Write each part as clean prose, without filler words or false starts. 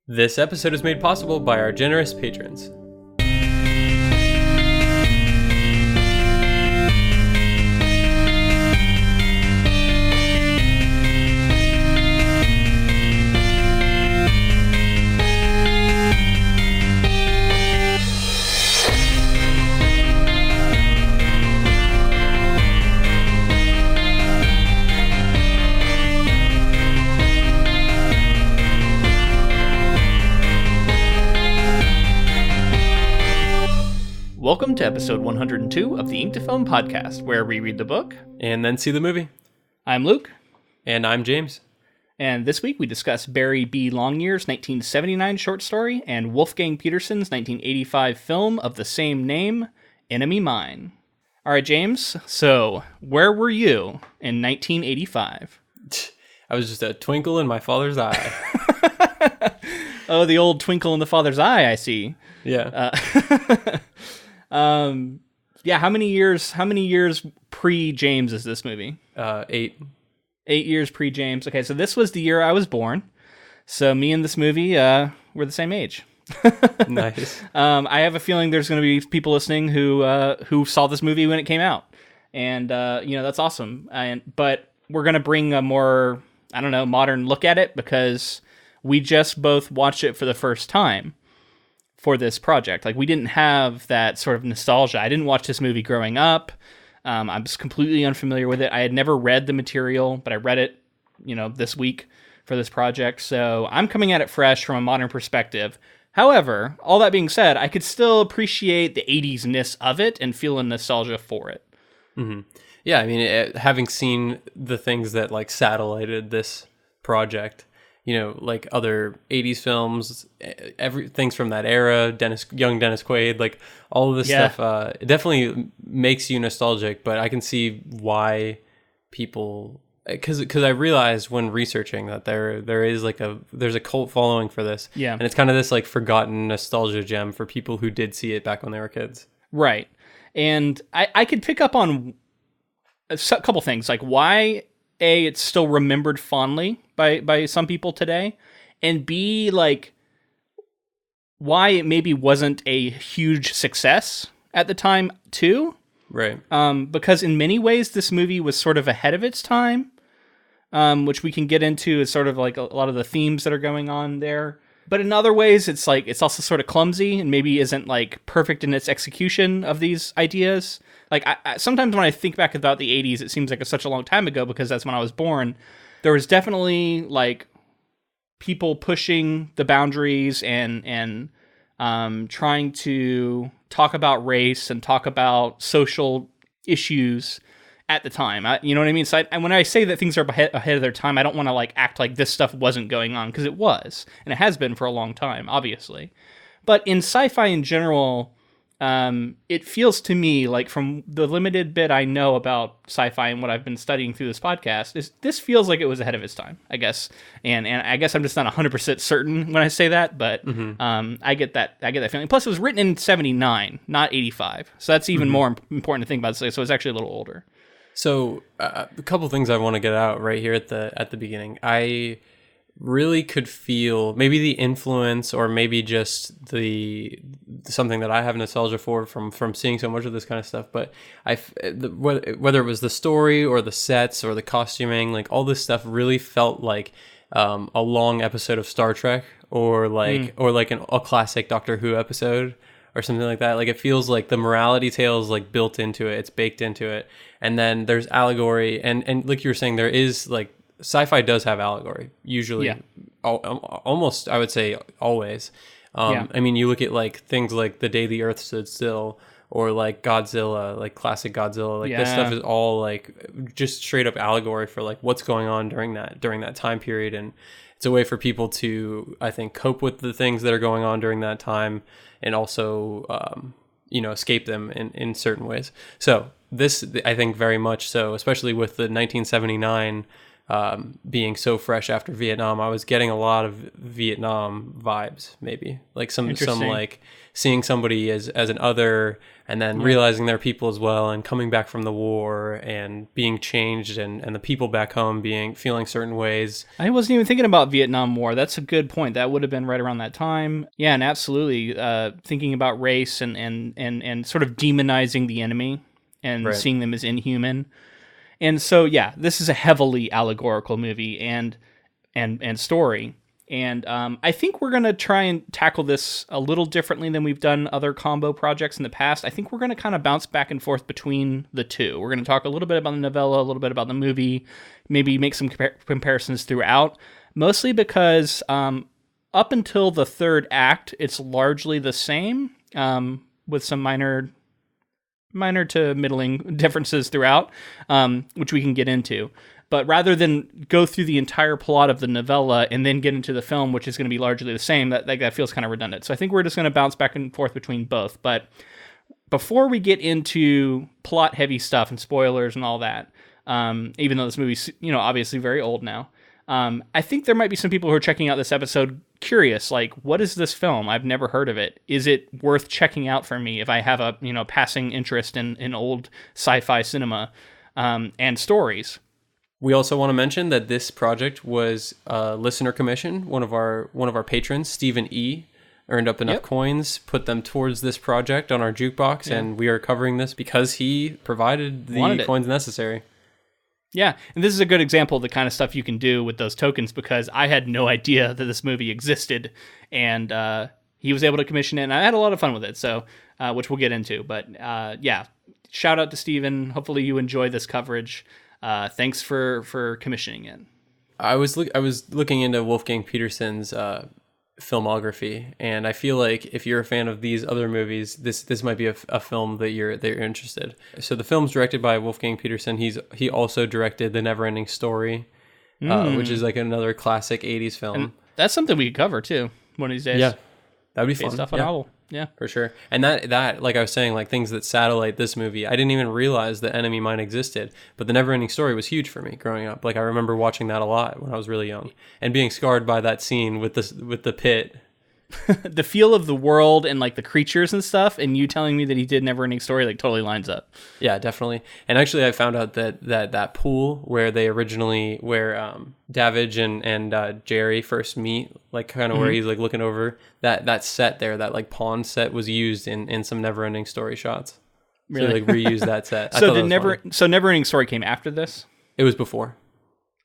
This episode is made possible by our generous patrons. Welcome to episode 102 of the Inktofilm podcast, where we read the book And then see the movie. I'm Luke. And I'm James. And this week we discuss Barry B. Longyear's 1979 short story and Wolfgang Petersen's 1985 film of the same name, Enemy Mine. All right, James, so where were you in 1985? I was just a twinkle in my father's eye. Oh, the old twinkle in the father's eye, I see. Yeah. How many years pre-James is this movie? 8. 8 years pre-James. Okay, so this was the year I was born. So me and this movie, we're the same age. Nice. I have a feeling there's going to be people listening who saw this movie when it came out. And, that's awesome. But we're going to bring a more, modern look at it because we just both watched it for the first time for this project. Like, we didn't have that sort of nostalgia. I didn't watch this movie growing up. I was completely unfamiliar with it. I had never read the material, but I read it, this week for this project. So I'm coming at it fresh from a modern perspective. However, all that being said, I could still appreciate the 80s-ness of it and feel a nostalgia for it. Mm-hmm. Yeah, I mean, having seen the things that, satellited this project, like other 80s films, things from that era, young Dennis Quaid, all of this stuff, it definitely makes you nostalgic, but I can see why people, because I realized when researching that there is there's a cult following for this. Yeah. And it's kind of this forgotten nostalgia gem for people who did see it back when they were kids. Right. And I could pick up on a couple things, like why it's still remembered fondly by some people today, and B, why it maybe wasn't a huge success at the time too. Right. Because in many ways this movie was sort of ahead of its time, which we can get into as sort of a lot of the themes that are going on there. But in other ways, it's also sort of clumsy and maybe isn't perfect in its execution of these ideas. I sometimes when I think back about the 80s, it seems like it's such a long time ago because that's when I was born. There was definitely people pushing the boundaries and trying to talk about race and talk about social issues at the time. You know what I mean? So when I say that things are ahead of their time, I don't want to act like this stuff wasn't going on, because it was, and it has been for a long time, obviously. But in sci-fi in general, it feels to me from the limited bit I know about sci-fi and what I've been studying through this podcast, this feels like it was ahead of its time, I guess. And I guess I'm just not 100% certain when I say that, but I get that feeling. Plus, it was written in 79, not 85. So that's even more important to think about. So it's actually a little older. So a couple things I want to get out right here at the beginning. I really could feel maybe the influence, or maybe just something that I have nostalgia for from seeing so much of this kind of stuff. But whether it was the story or the sets or the costuming, all this stuff really felt like a long episode of Star Trek, or a classic Doctor Who episode, or something like that. It feels like the morality tale is built into it, it's baked into it. And then there's allegory, and like you were saying, there is sci-fi does have allegory, usually. Yeah. Almost, I would say, always. I mean, you look at things like The Day the Earth Stood Still, or Godzilla, classic Godzilla. This stuff is all just straight up allegory for what's going on during that time period. And it's a way for people to, I think, cope with the things that are going on during that time, and also escape them in certain ways. So this, I think, very much so, especially with the 1979 being so fresh after Vietnam, I was getting a lot of Vietnam vibes, maybe like some like seeing somebody as an other, and then realizing they're people as well, and coming back from the war and being changed, and the people back home feeling certain ways. I wasn't even thinking about Vietnam War. That's a good point. That would have been right around that time. Yeah, and absolutely thinking about race and sort of demonizing the enemy and seeing them as inhuman. And so, yeah, this is a heavily allegorical movie and story. And I think we're going to try and tackle this a little differently than we've done other combo projects in the past. I think we're going to kind of bounce back and forth between the two. We're going to talk a little bit about the novella, a little bit about the movie, maybe make some comparisons throughout, mostly because up until the third act, it's largely the same, with some minor to middling differences throughout, which we can get into. But rather than go through the entire plot of the novella and then get into the film, which is going to be largely the same, that feels kind of redundant. So I think we're just going to bounce back and forth between both. But before we get into plot-heavy stuff and spoilers and all that, even though this movie's obviously very old now, I think there might be some people who are checking out this episode curious, like, what is this film? I've never heard of it. Is it worth checking out for me if I have a passing interest in old sci-fi cinema and stories? We also want to mention that this project was a listener commission. One of our patrons, Stephen E., earned up enough coins, put them towards this project on our jukebox, and we are covering this because he provided the coins necessary. Yeah, and this is a good example of the kind of stuff you can do with those tokens, because I had no idea that this movie existed, and he was able to commission it, and I had a lot of fun with it, so which we'll get into. But yeah, shout out to Steven. Hopefully you enjoy this coverage. Thanks for commissioning it. I was looking into Wolfgang Petersen's filmography, and I feel like if you're a fan of these other movies, this might be a film that you're interested. So the film's directed by Wolfgang Petersen. He also directed The Neverending Story, which is like another classic 80s film. And that's something we could cover too one of these days. Yeah, that'd be fun. Based off a novel. Yeah, for sure. And that like I was saying, like things that satellite this movie, I didn't even realize that Enemy Mine existed, but The Neverending Story was huge for me growing up. Like I remember watching that a lot when I was really young and being scarred by that scene with the pit. The feel of the world and like the creatures and stuff, and you telling me that he did Neverending Story like totally lines up. Yeah, definitely. And actually I found out that pool where Davidge and Jerry first meet, like kind of where he's like looking over, that set there, that like pond set was used in some Neverending Story shots. Really? So like reused that set. So Neverending Story came after this? It was before.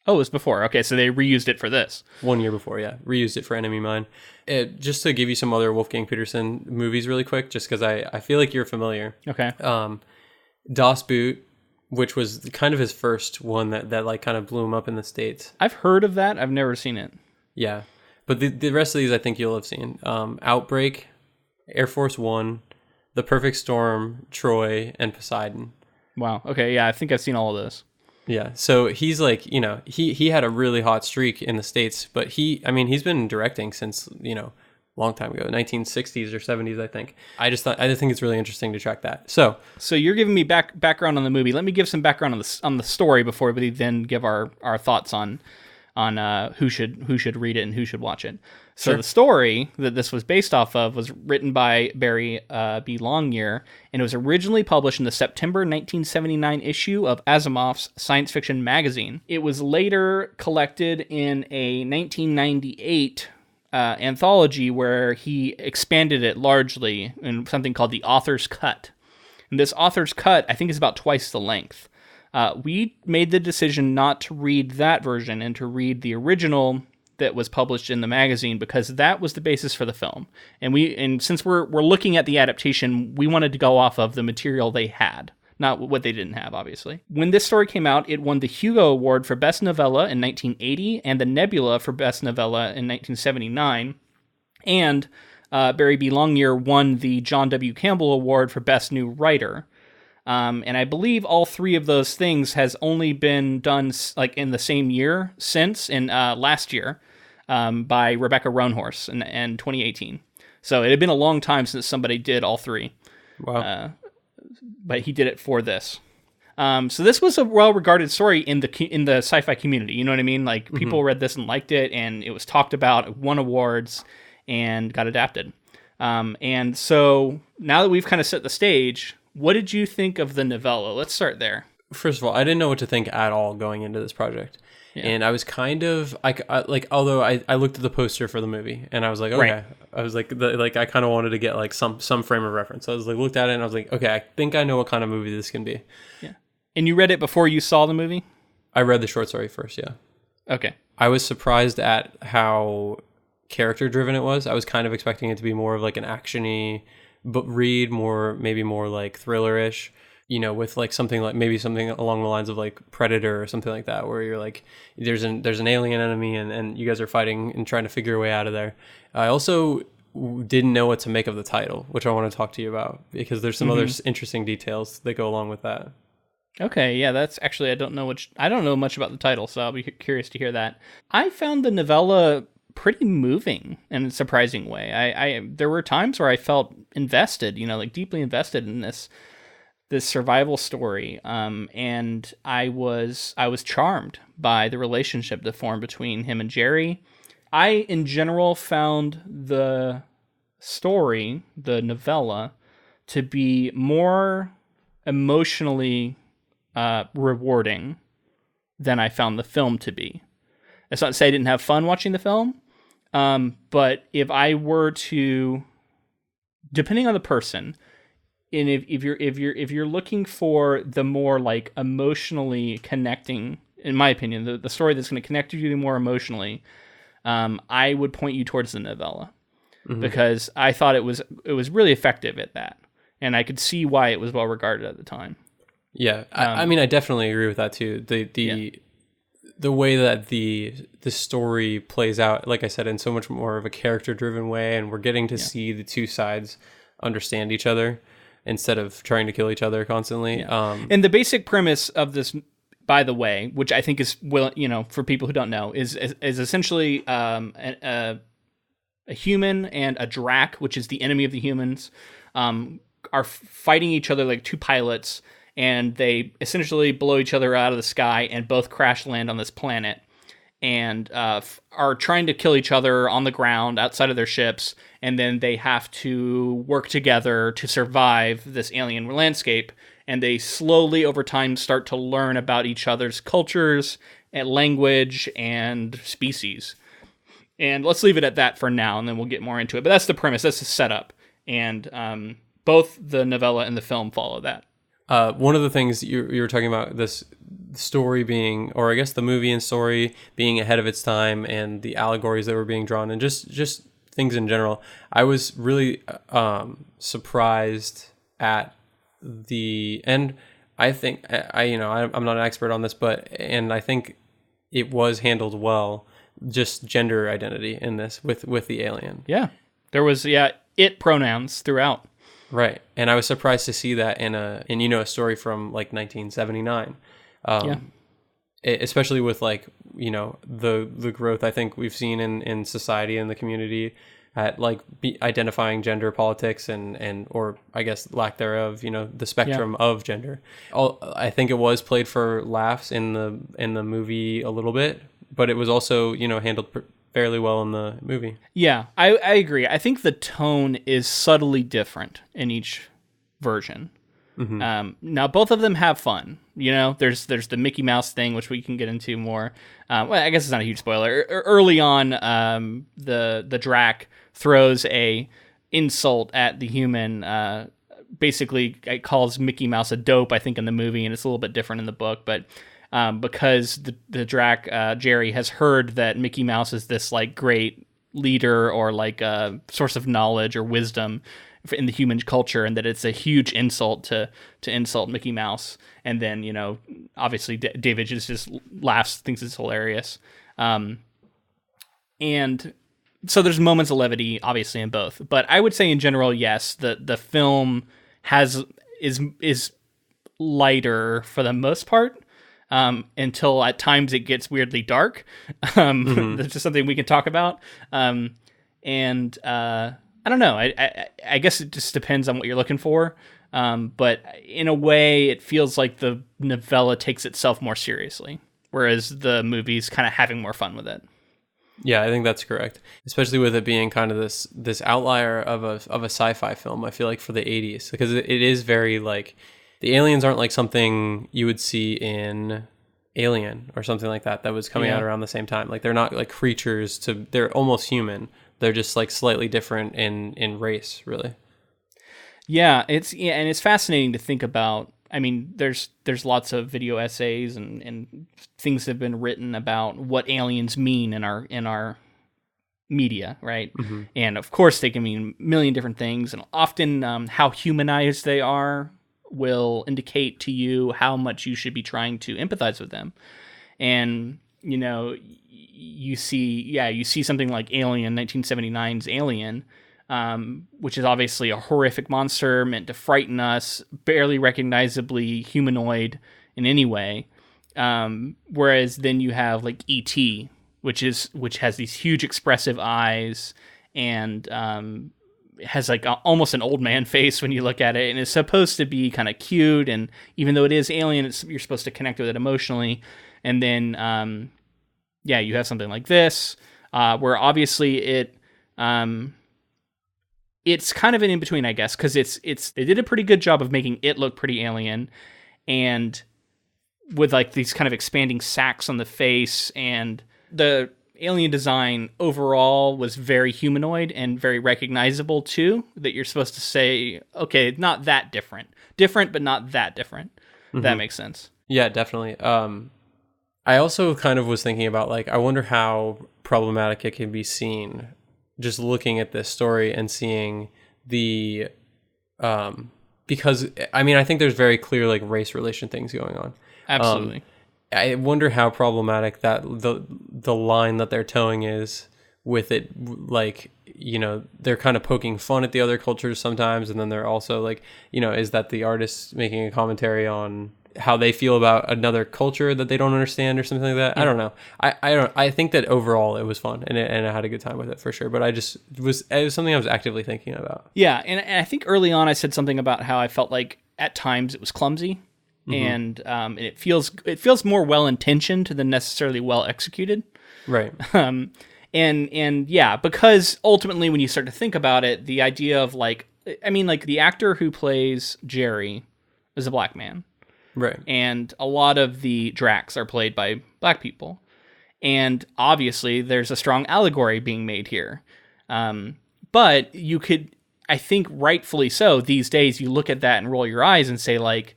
Oh, it was before. Okay, so they reused it for this. 1 year before, yeah. Reused it for Enemy Mine. Just to give you some other Wolfgang Petersen movies really quick, just because I feel like you're familiar. Okay. Das Boot, which was kind of his first one that like kind of blew him up in the States. I've heard of that. I've never seen it. Yeah. But the rest of these I think you'll have seen. Outbreak, Air Force One, The Perfect Storm, Troy, and Poseidon. Wow. Okay, yeah, I think I've seen all of those. Yeah, so he's like, he had a really hot streak in the States, but he's been directing since, long time ago, 1960s or 70s, I think. I just think it's really interesting to track that. So you're giving me background on the movie. Let me give some background on the story before we then give our thoughts on who should read it and who should watch it. So The story that this was based off of was written by Barry B. Longyear, and it was originally published in the September 1979 issue of Asimov's science fiction magazine. It was later collected in a 1998 anthology where he expanded it largely in something called the Author's Cut. And this Author's Cut, I think, is about twice the length. We made the decision not to read that version and to read the original that was published in the magazine because that was the basis for the film. And since we're looking at the adaptation, we wanted to go off of the material they had, not what they didn't have, obviously. When this story came out, it won the Hugo Award for Best Novella in 1980 and the Nebula for Best Novella in 1979. And Barry B. Longyear won the John W. Campbell Award for Best New Writer. And I believe all three of those things has only been done like in the same year since, in last year, by Rebecca Roanhorse in 2018. So it had been a long time since somebody did all three. Wow. But he did it for this. So this was a well-regarded story in the sci-fi community. You know what I mean? Like people read this and liked it, and it was talked about, it won awards, and got adapted. And so now that we've kind of set the stage, what did you think of the novella? Let's start there. First of all, I didn't know what to think at all going into this project. Yeah. And I was kind of although I looked at the poster for the movie and I was like, okay, right. I was like, I kind of wanted to get like some frame of reference. So I was like, looked at it and I was like, okay, I think I know what kind of movie this can be. Yeah. And you read it before you saw the movie? I read the short story first. Yeah. Okay. I was surprised at how character driven it was. I was kind of expecting it to be more of like an actiony read, maybe more like thriller-ish. With like something along the lines of like Predator or something like that, where you're like, there's an alien enemy and you guys are fighting and trying to figure your way out of there. I also didn't know what to make of the title, which I want to talk to you about because there's some other interesting details that go along with that. Okay, yeah, that's actually I don't know much about the title, so I'll be curious to hear that. I found the novella pretty moving in a surprising way. I there were times where I felt invested, like deeply invested in this survival story, and I was charmed by the relationship that formed between him and Jerry. I, in general, found the story, the novella, to be more emotionally rewarding than I found the film to be. That's not to say I didn't have fun watching the film, but if I were to, depending on the person, and if you're looking for the more like emotionally connecting, in my opinion, the story that's going to connect you more emotionally, I would point you towards the novella because I thought it was really effective at that, and I could see why it was well regarded at the time. Yeah, I mean, I definitely agree with that too. The way that the story plays out, like I said, in so much more of a character driven way, and we're getting to see the two sides understand each other instead of trying to kill each other constantly. Yeah. And the basic premise of this, by the way, which I think is, for people who don't know, is essentially a human and a Drac, which is the enemy of the humans, are fighting each other like two pilots, and they essentially blow each other out of the sky and both crash land on this planet and are trying to kill each other on the ground outside of their ships, and then they have to work together to survive this alien landscape, and they slowly over time start to learn about each other's cultures and language and species. And let's leave it at that for now, and then we'll get more into it. But that's the premise, that's the setup, and both the novella and the film follow that. One of the things you were talking about, this story being, or I guess the movie and story being ahead of its time, and the allegories that were being drawn, and just things in general. I was really surprised at the end. I think I'm not an expert on this, and I think it was handled well. Just gender identity in this with the alien. Yeah, there was it pronouns throughout. Right, and I was surprised to see that in a story from like 1979, especially with like the growth I think we've seen in society and the community at like identifying gender politics and or I guess lack thereof, the spectrum of gender. I think it was played for laughs in the movie a little bit, but it was also handled fairly well in the movie. Yeah, I agree. I think the tone is subtly different in each version. Mm-hmm. Now, both of them have fun. There's the Mickey Mouse thing, which we can get into more. Well, I guess it's not a huge spoiler. Early on, the Drac throws a insult at the human. Basically, it calls Mickey Mouse a dope, I think, in the movie, and it's a little bit different in the book, but because the Drac, Jerry, has heard that Mickey Mouse is this like great leader or like a source of knowledge or wisdom in the human culture, and that it's a huge insult to insult Mickey Mouse. And then, obviously David just laughs, thinks it's hilarious. And so there's moments of levity, obviously, in both. But I would say in general, yes, the film is lighter for the most part. Until at times it gets weirdly dark. That's just something we can talk about. And I don't know. I guess it just depends on what you're looking for. But in a way, it feels like the novella takes itself more seriously, whereas the movie's kind of having more fun with it. Yeah, I think that's correct. Especially with it being kind of this outlier of a sci-fi film, I feel like, for the 80s. Because it is very, like, the aliens aren't like something you would see in Alien or something like that was coming out around the same time. Like, they're not like creatures they're almost human. They're just like slightly different in race, really. Yeah, and it's fascinating to think about. I mean, there's lots of video essays and things have been written about what aliens mean in our media, right? Mm-hmm. And of course, they can mean a million different things, and often how humanized they are will indicate to you how much you should be trying to empathize with them. And you see something like Alien, 1979's Alien. Which is obviously a horrific monster meant to frighten us, barely recognizably humanoid in any way. Whereas then you have like E.T., which has these huge expressive eyes and has like almost an old man face when you look at it, and is supposed to be kind of cute. And even though it is alien, you're supposed to connect with it emotionally. And then you have something like this, where obviously it's kind of an in-between, I guess, because they did a pretty good job of making it look pretty alien, and with like these kind of expanding sacs on the face, and the alien design overall was very humanoid and very recognizable too, that you're supposed to say, okay, not that different but not that different. Mm-hmm. That makes sense. Yeah, definitely. I also kind of was thinking about, like, I wonder how problematic it can be seen just looking at this story and seeing the because I mean, I think there's very clear like race relation things going on. Absolutely. I wonder how problematic that the line that they're towing is with it. Like, they're kind of poking fun at the other cultures sometimes, and then they're also like, is that the artist making a commentary on how they feel about another culture that they don't understand or something like that? Yeah. I don't know. I think that overall it was fun, and I had a good time with it for sure. But it was something I was actively thinking about. Yeah, and I think early on I said something about how I felt like at times it was clumsy, mm-hmm. and it feels more well intentioned than necessarily well executed. Right. And yeah, because ultimately when you start to think about it, the idea of like the actor who plays Jerry is a black man. Right. And a lot of the Dracs are played by black people. And obviously there's a strong allegory being made here. But you could, I think rightfully so, these days you look at that and roll your eyes and say, like,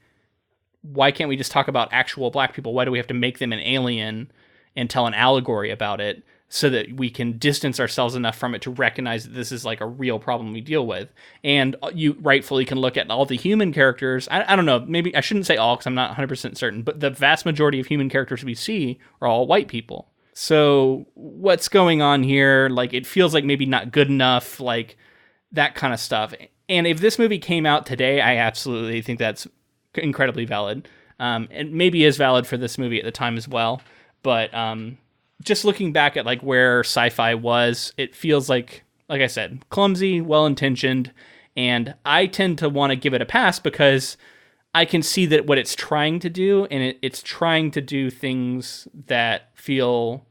why can't we just talk about actual black people? Why do we have to make them an alien and tell an allegory about it, so that we can distance ourselves enough from it to recognize that this is like a real problem we deal with? And you rightfully can look at all the human characters. I don't know, maybe I shouldn't say all because I'm not 100% certain, but the vast majority of human characters we see are all white people. So what's going on here? Like, it feels like maybe not good enough, like that kind of stuff. And if this movie came out today, I absolutely think that's incredibly valid. And maybe is valid for this movie at the time as well. But just looking back at like where Sci-Fi was, it feels like I said, clumsy, well-intentioned, and I tend to want to give it a pass because I can see that what it's trying to do, and it's trying to do things that feel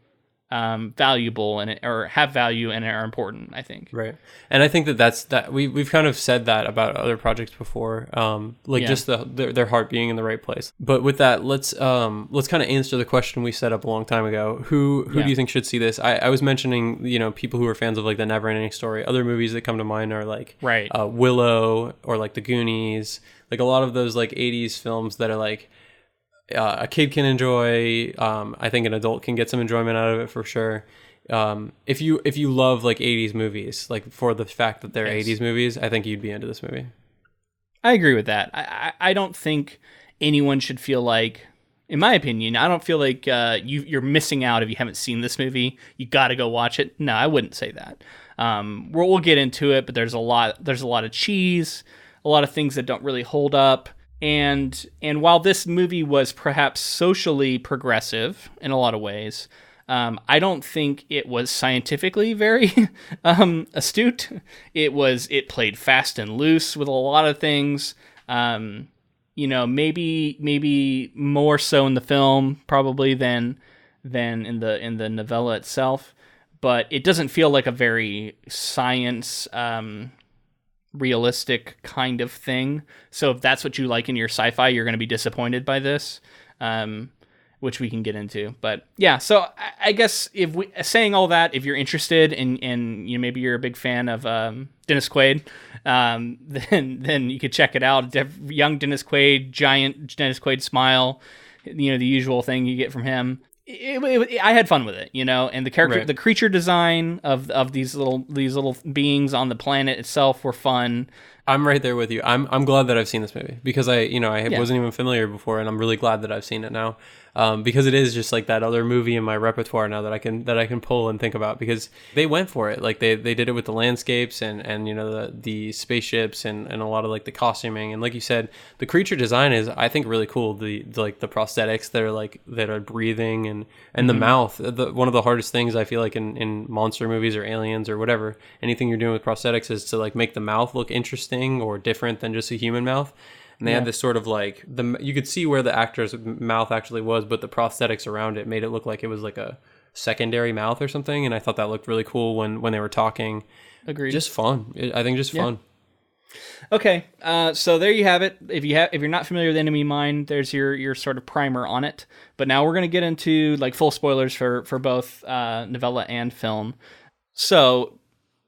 valuable or have value and are important, I think. Right. And I think that we've kind of said that about other projects before, just their heart being in the right place. But with that, let's kind of answer the question we set up a long time ago. Who do you think should see this? I was mentioning, people who are fans of like the Never Ending Story. Other movies that come to mind are like Willow or like The Goonies, like a lot of those like 80s films that are like a kid can enjoy. I think an adult can get some enjoyment out of it for sure. If you love like 80s movies, like for the fact that they're 80s movies, I think you'd be into this movie. I agree with that. I don't think anyone should feel like, in my opinion, I don't feel like you're missing out if you haven't seen this movie. You got to go watch it. No, I wouldn't say that. We'll get into it, but there's a lot of cheese, a lot of things that don't really hold up. And while this movie was perhaps socially progressive in a lot of ways, I don't think it was scientifically very astute. It played fast and loose with a lot of things. Maybe more so in the film probably than in the novella itself, but it doesn't feel like a very science realistic kind of thing. So if that's what you like in your sci-fi, you're going to be disappointed by this, which we can get into. But yeah, so I guess saying all that, if you're interested and maybe you're a big fan of Dennis Quaid, then you could check it out. Young Dennis Quaid, giant Dennis Quaid smile, the usual thing you get from him. I had fun with it, and the character, right. The creature design of these little beings on the planet itself were fun. I'm right there with you. I'm glad that I've seen this movie because I wasn't even familiar before, and I'm really glad that I've seen it now. Because it is just like that other movie in my repertoire now that I can pull and think about, because they went for it. Like they did it with the landscapes and the spaceships and a lot of like the costuming, and like you said, the creature design is, I think, really cool. The prosthetics that are breathing and the mouth. One of the hardest things I feel like in monster movies or aliens or whatever, anything you're doing with prosthetics is to like make the mouth look interesting or different than just a human mouth. And they had this sort of like you could see where the actor's mouth actually was, but the prosthetics around it made it look like it was like a secondary mouth or something. And I thought that looked really cool when they were talking. Agreed. Just fun. I think just fun. Okay, so there you have it. If you're not familiar with Enemy Mine, there's your sort of primer on it. But now we're gonna get into like full spoilers for both novella and film. So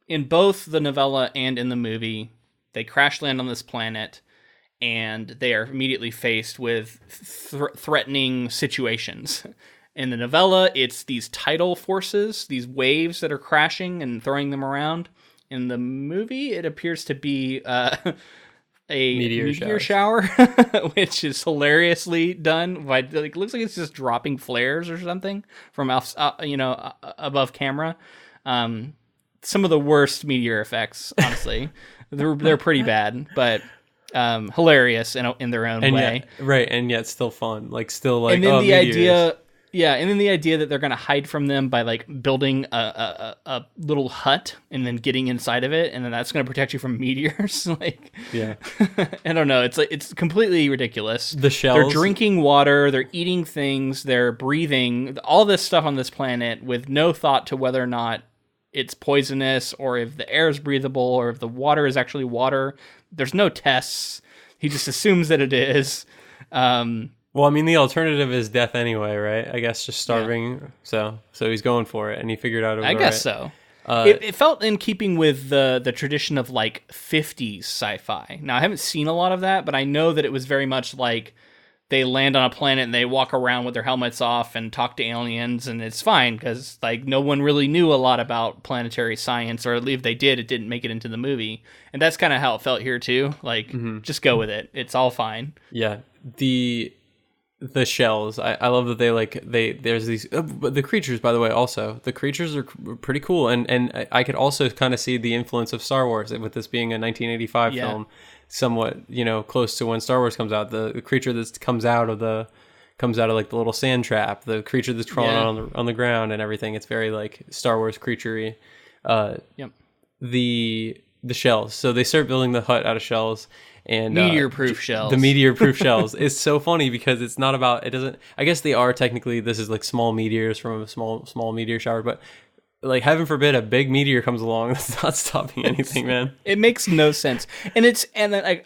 in both the novella and in the movie, they crash land on this planet, and they are immediately faced with threatening situations. In the novella, it's these tidal forces, these waves that are crashing and throwing them around. In the movie, it appears to be a meteor shower, which is hilariously done. It looks like it's just dropping flares or something from above camera. Some of the worst meteor effects, honestly. They're pretty bad, but hilarious in their own way. And yet still fun. Like still like, and then the idea, and then the idea that they're going to hide from them by like building a little hut and then getting inside of it, and then that's going to protect you from meteors. Like, yeah, I don't know. It's completely ridiculous. The shells. They're drinking water. They're eating things. They're breathing all this stuff on this planet with no thought to whether or not it's poisonous or if the air is breathable or if the water is actually water. There's no tests. He just assumes that it is. Well, I mean, the alternative is death anyway, right? I guess just starving. Yeah. So he's going for it, and he figured out it was I guess so. It felt in keeping with the tradition of like 50s sci-fi. Now, I haven't seen a lot of that, but I know that it was very much like they land on a planet and they walk around with their helmets off and talk to aliens, and it's fine because like no one really knew a lot about planetary science, or at least if they did, it didn't make it into the movie. And that's kind of how it felt here too. Like, just go with it. It's all fine. Yeah. The shells, I love that there's these but the creatures, by the way, also the creatures are pretty cool, and I could also kind of see the influence of Star Wars with this being a 1985 film, somewhat close to when Star Wars comes out. The creature that comes out of like the little sand trap, the creature that's crawling on the ground and everything. It's very like Star Wars creaturey. The shells, so they start building the hut out of shells. And meteor-proof shells. The meteor-proof shells is so funny because it's not about, it doesn't, I guess they are technically, this is like small meteors from a small meteor shower, but like heaven forbid a big meteor comes along, that's not stopping anything, man. It makes no sense.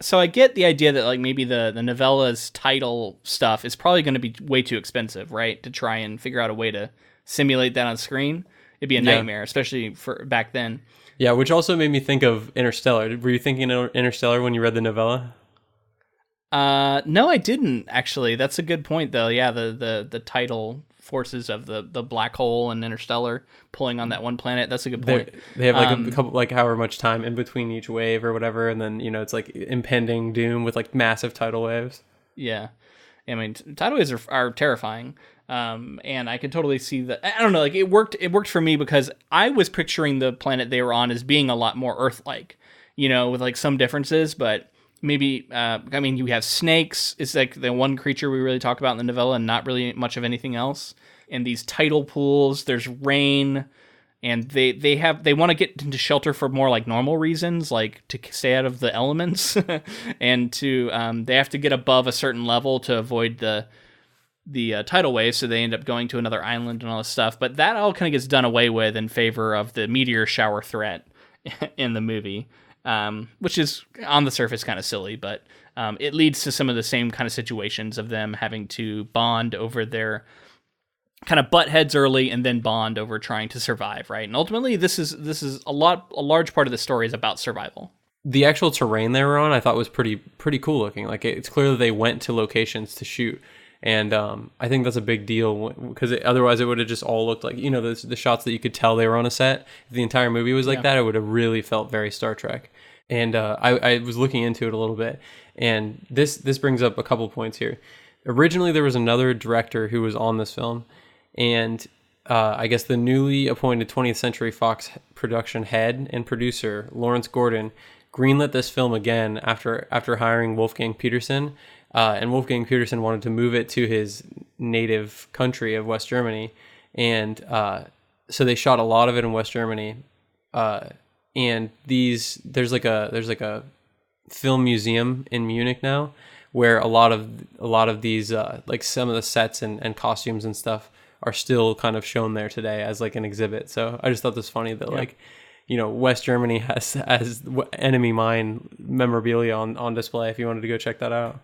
So I get the idea that like maybe the novella's title stuff is probably going to be way too expensive, right? To try and figure out a way to simulate that on screen. It'd be a nightmare, especially for back then. Yeah, which also made me think of Interstellar. Were you thinking of Interstellar when you read the novella? No, I didn't, actually. That's a good point, though. Yeah, the tidal forces of the black hole and Interstellar pulling on that one planet. That's a good point. They have like a couple, like however much time in between each wave or whatever, and then, it's like impending doom with like massive tidal waves. Yeah. I mean, tidal waves are terrifying. And I could totally see that. I don't know, like it worked for me because I was picturing the planet they were on as being a lot more Earth-like, with like some differences, but maybe, you have snakes. It's like the one creature we really talk about in the novella and not really much of anything else. And these tidal pools, there's rain, and they want to get into shelter for more like normal reasons, like to stay out of the elements, and to they have to get above a certain level to avoid the tidal wave, so they end up going to another island and all this stuff. But that all kind of gets done away with in favor of the meteor shower threat in the movie, which is on the surface kind of silly, but it leads to some of the same kind of situations of them having to bond over their kind of butt heads early and then bond over trying to survive, right? And ultimately, this is a large part of the story is about survival. The actual terrain they were on, I thought was pretty cool looking. Like it's clear that they went to locations to shoot. And I think that's a big deal because otherwise it would have just all looked like, you know, the shots that you could tell they were on a set. If the entire movie was like that, it would have really felt very Star Trek. And I was looking into it a little bit, and this brings up a couple points here. Originally, there was another director who was on this film, and I guess the newly appointed 20th Century Fox production head and producer, Lawrence Gordon, greenlit this film again after hiring Wolfgang Petersen. And Wolfgang Petersen wanted to move it to his native country of West Germany, and so they shot a lot of it in West Germany. And there's like a film museum in Munich now, where a lot of these like some of the sets and costumes and stuff are still kind of shown there today as like an exhibit. So I just thought this funny that like, you know, West Germany has enemy mine memorabilia on display if you wanted to go check that out.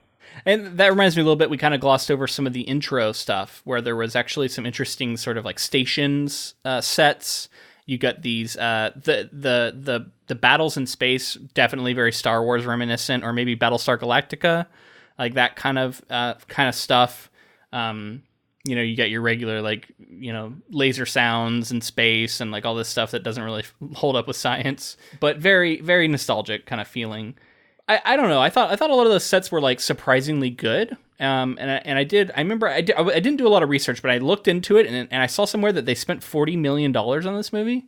And that reminds me a little bit, we kind of glossed over some of the intro stuff where there was actually some interesting sort of like stations sets. You got these the battles in space, definitely very Star Wars reminiscent, or maybe Battlestar Galactica, like that kind of stuff. You know, you got your regular like, you know, laser sounds in space and like all this stuff that doesn't really hold up with science, but very, very nostalgic kind of feeling. I don't know. I thought a lot of those sets were like surprisingly good. And I didn't do a lot of research, but I looked into it and I saw somewhere that they spent $40 million on this movie.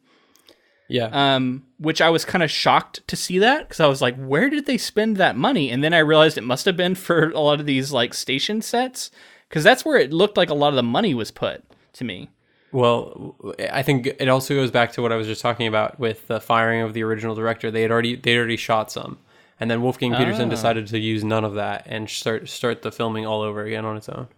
Yeah. Which I was kind of shocked to see that, because I was like, where did they spend that money? And then I realized it must have been for a lot of these like station sets, because that's where it looked like a lot of the money was put to me. Well, I think it also goes back to what I was just talking about with the firing of the original director. They'd already shot some. And then Wolfgang Petersen decided to use none of that and start the filming all over again on its own.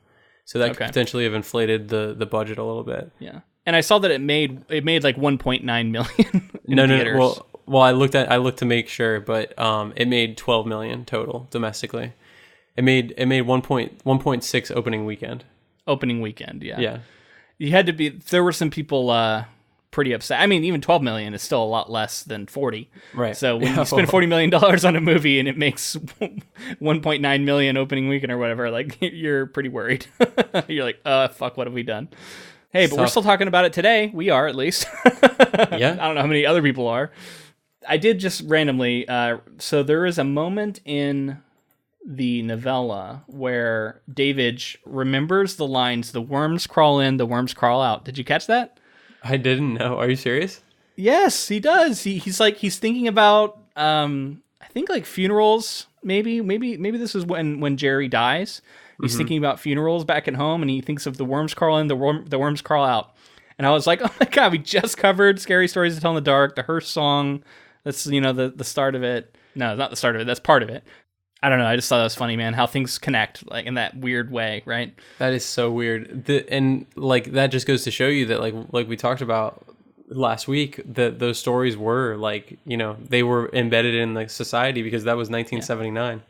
So that could potentially have inflated the budget a little bit. Yeah, and I saw that it made like 1.9 million in theaters. Well, I looked to make sure, but it made 12 million total domestically. It made 1.6 opening weekend. Opening weekend, yeah. Yeah. You had to be. There were some people pretty upset. I mean, even 12 million is still a lot less than 40. Right. So when you spend $40 million on a movie and it makes 1.9 million opening weekend or whatever, like, you're pretty worried. You're like, fuck, what have we done? Hey, but we're still talking about it today. We are, at least. Yeah. I don't know how many other people are. I did just randomly. So there is a moment in the novella where David remembers the lines, "The worms crawl in, the worms crawl out." Did you catch that? I didn't know. Are you serious? Yes, he does. He's thinking about I think like funerals. Maybe this is when Jerry dies. He's thinking about funerals back at home, and he thinks of the worms crawl in, the worms crawl out. And I was like, oh my god, we just covered Scary Stories to Tell in the Dark, the Hearst song. That's, you know, the start of it. No, not the start of it. That's part of it. I don't know. I just thought that was funny, man. How things connect, like in that weird way, right? That is so weird. And like that just goes to show you that, like we talked about last week, that those stories were like, you know, they were embedded in the society because that was 1979. Yeah.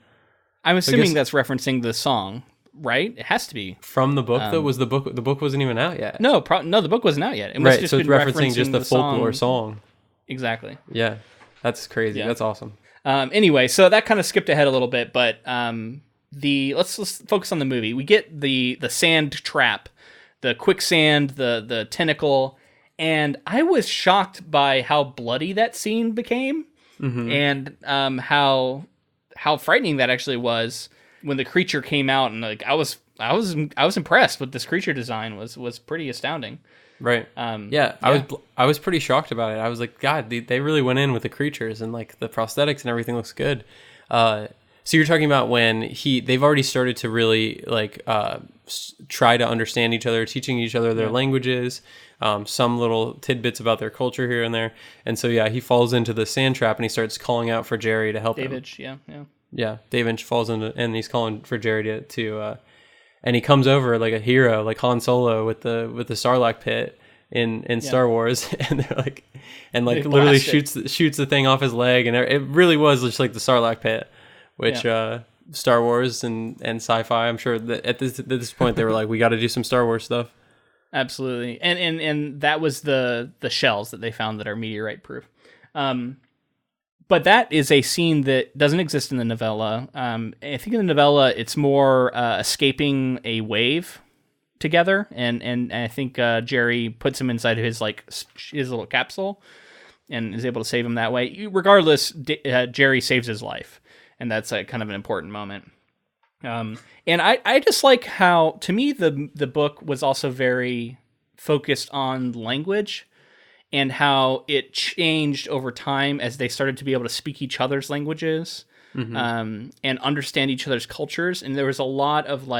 I'm assuming that's referencing the song, right? It has to be from the book. Though, was the book wasn't even out yet? No, no, the book wasn't out yet. It must just so it's referencing just the folklore song. Exactly. Yeah, that's crazy. Yeah. That's awesome. Anyway, so that kind of skipped ahead a little bit, but let's focus on the movie. We get the sand trap, the quicksand, the tentacle, and I was shocked by how bloody that scene became, and how frightening that actually was when the creature came out. And like I was impressed with this creature design. Was pretty astounding. Right. Yeah. I was pretty shocked about it. I was like, God, they really went in with the creatures, and like the prosthetics and everything looks good. So you're talking about when they've already started to really like try to understand each other, teaching each other their languages, some little tidbits about their culture here and there. And so, he falls into the sand trap and he starts calling out for Jerry to help him. David falls into, and he's calling for Jerry to and he comes over like a hero, like Han Solo with the Sarlacc pit in Star Wars, and they're like, and like literally shoots the thing off his leg, and it really was just like the Sarlacc pit, which Star Wars and Sci-Fi, I'm sure that at this point they were like, we got to do some Star Wars stuff. Absolutely, and that was the shells that they found that are meteorite proof. But that is a scene that doesn't exist in the novella. I think in the novella it's more escaping a wave together, and I think Jerry puts him inside of his little capsule and is able to save him that way. Regardless, Jerry saves his life, and that's kind of an important moment. And I just like how, to me, the book was also very focused on language and how it changed over time as they started to be able to speak each other's languages, and understand each other's cultures. And there was a lot of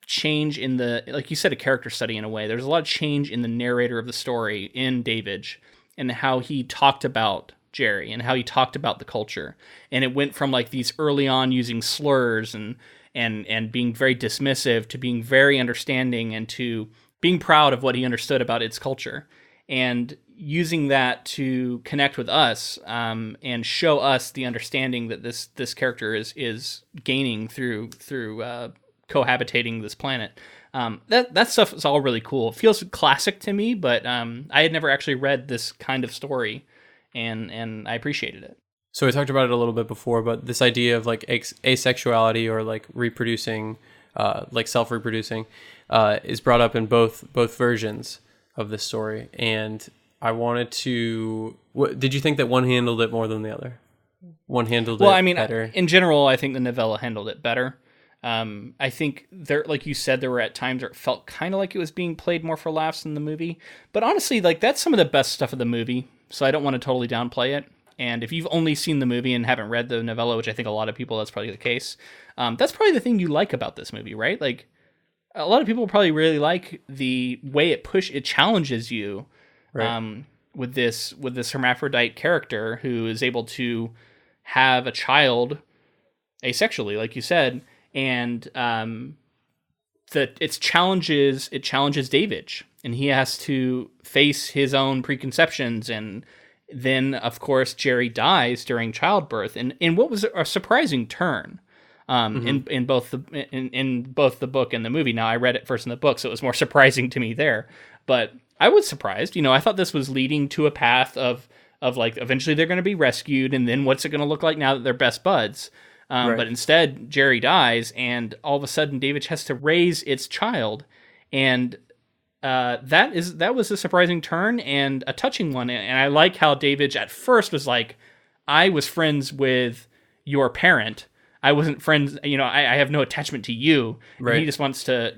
change in the, like you said, a character study in a way. There's a lot of change in the narrator of the story in David and how he talked about Jerry and how he talked about the culture. And it went from these early on using slurs and being very dismissive to being very understanding and to being proud of what he understood about its culture, and using that to connect with us, and show us the understanding that this character is gaining through cohabitating this planet. That stuff is all really cool. It feels classic to me, but I had never actually read this kind of story, and I appreciated it. So we talked about it a little bit before, but this idea of asexuality or reproducing, self-reproducing, is brought up in both versions of this story. And I wanted to... did you think that one handled it more than the other? One handled it better? In general, I think the novella handled it better. I think there, like you said, there were at times where it felt kind of like it was being played more for laughs than the movie. But honestly, that's some of the best stuff of the movie, so I don't want to totally downplay it. And if you've only seen the movie and haven't read the novella, which I think a lot of people, that's probably the case, that's probably the thing you like about this movie, right? A lot of people probably really like the way it challenges you, right, with this hermaphrodite character who is able to have a child asexually, like you said, and that it challenges David, and he has to face his own preconceptions. And then, of course, Jerry dies during childbirth, and what was a surprising turn. In both the book and the movie. Now, I read it first in the book, so it was more surprising to me there. But I was surprised. I thought this was leading to a path of eventually they're going to be rescued, and then what's it going to look like now that they're best buds? Right. But instead, Jerry dies, and all of a sudden, David has to raise its child, and that was a surprising turn and a touching one. And I like how David at first was like, "I was friends with your parent. I wasn't friends, I have no attachment to you." Right. And he just wants to,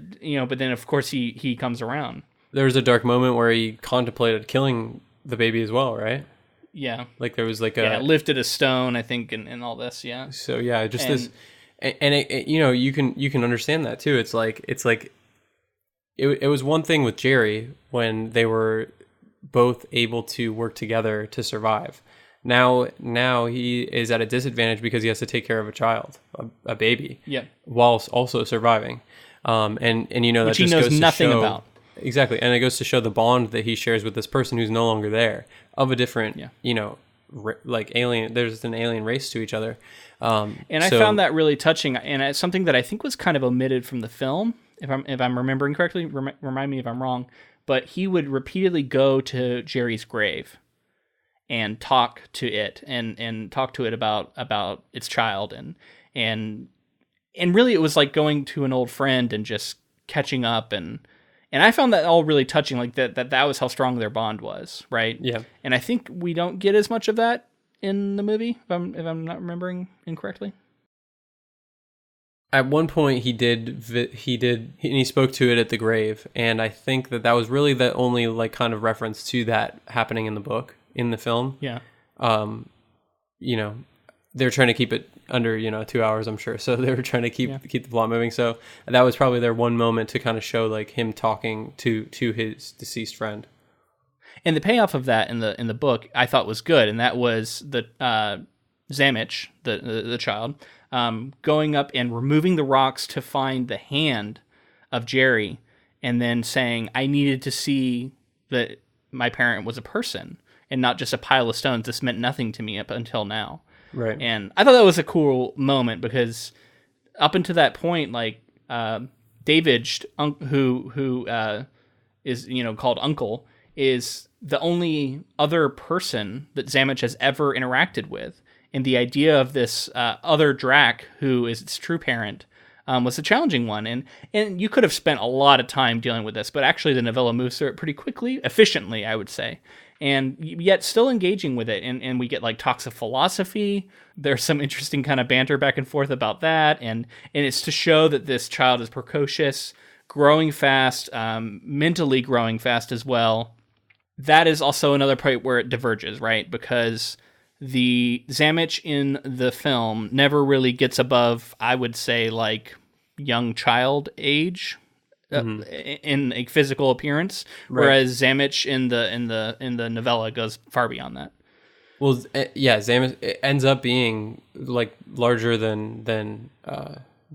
but then of course he comes around. There was a dark moment where he contemplated killing the baby as well, right? Yeah. There was lifted a stone, I think, and all this, yeah. So yeah, just this, and it, you can understand that too. It was one thing with Jerry when they were both able to work together to survive. Now he is at a disadvantage because he has to take care of a child, a baby, whilst also surviving. And that which just he knows goes nothing to show, about. Exactly, and it goes to show the bond that he shares with this person who's no longer there, of a different, alien. There's an alien race to each other. I found that really touching, and it's something that I think was kind of omitted from the film, if I'm remembering correctly. Remind me if I'm wrong, but he would repeatedly go to Jerry's grave and talk to it and talk to it about its child, and really it was like going to an old friend and just catching up, and I found that all really touching, that was how strong their bond was, right? Yeah. And I think we don't get as much of that in the movie, if I'm not remembering incorrectly. At one point he spoke to it at the grave, and I think that was really the only kind of reference to that happening in the book. In the film, yeah, they were trying to keep it under 2 hours, I'm sure. So they were trying to keep the plot moving. So that was probably their one moment to kind of show like him talking to his deceased friend. And the payoff of that in the book I thought was good, and that was the Zamich, the child, going up and removing the rocks to find the hand of Jerry, and then saying, I needed to see that my parent was a person and not just a pile of stones. This meant nothing to me up until now. Right. And I thought that was a cool moment because up until that point, like David, who is called Uncle, is the only other person that Zamich has ever interacted with. And the idea of this other Drac, who is its true parent, was a challenging one. And you could have spent a lot of time dealing with this, but actually the novella moves through it pretty quickly, efficiently, I would say. And yet still engaging with it. And we get like talks of philosophy. There's some interesting kind of banter back and forth about that. And it's to show that this child is precocious, growing fast, mentally growing fast as well. That is also another point where it diverges, right? Because the Zamich in the film never really gets above, I would say, like young child age. In a physical appearance, right. Whereas Zamich in the novella goes far beyond that. Well, yeah, Zamich ends up being like larger than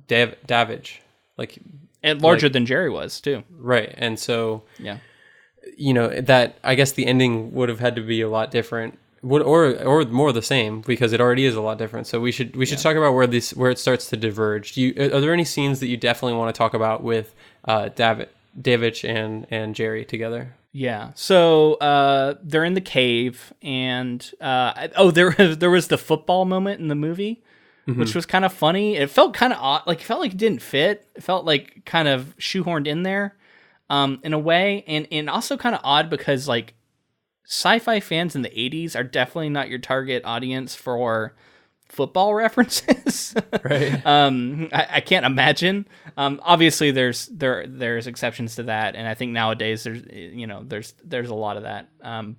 Davidge, like and larger than Jerry was too. Right, and so yeah, that I guess the ending would have had to be a lot different. Or more the same, because it already is a lot different. So we should talk about where it starts to diverge. Are there any scenes that you definitely want to talk about with Davidge and Jerry together? Yeah. So they're in the cave, and there was the football moment in the movie, which was kind of funny. It felt kind of odd, like it felt like it didn't fit. It felt like kind of shoehorned in there, in a way, and also kind of odd because like sci-fi fans in the 80s are definitely not your target audience for football references. Right. I can't imagine. Obviously there's exceptions to that, and I think nowadays there's a lot of that.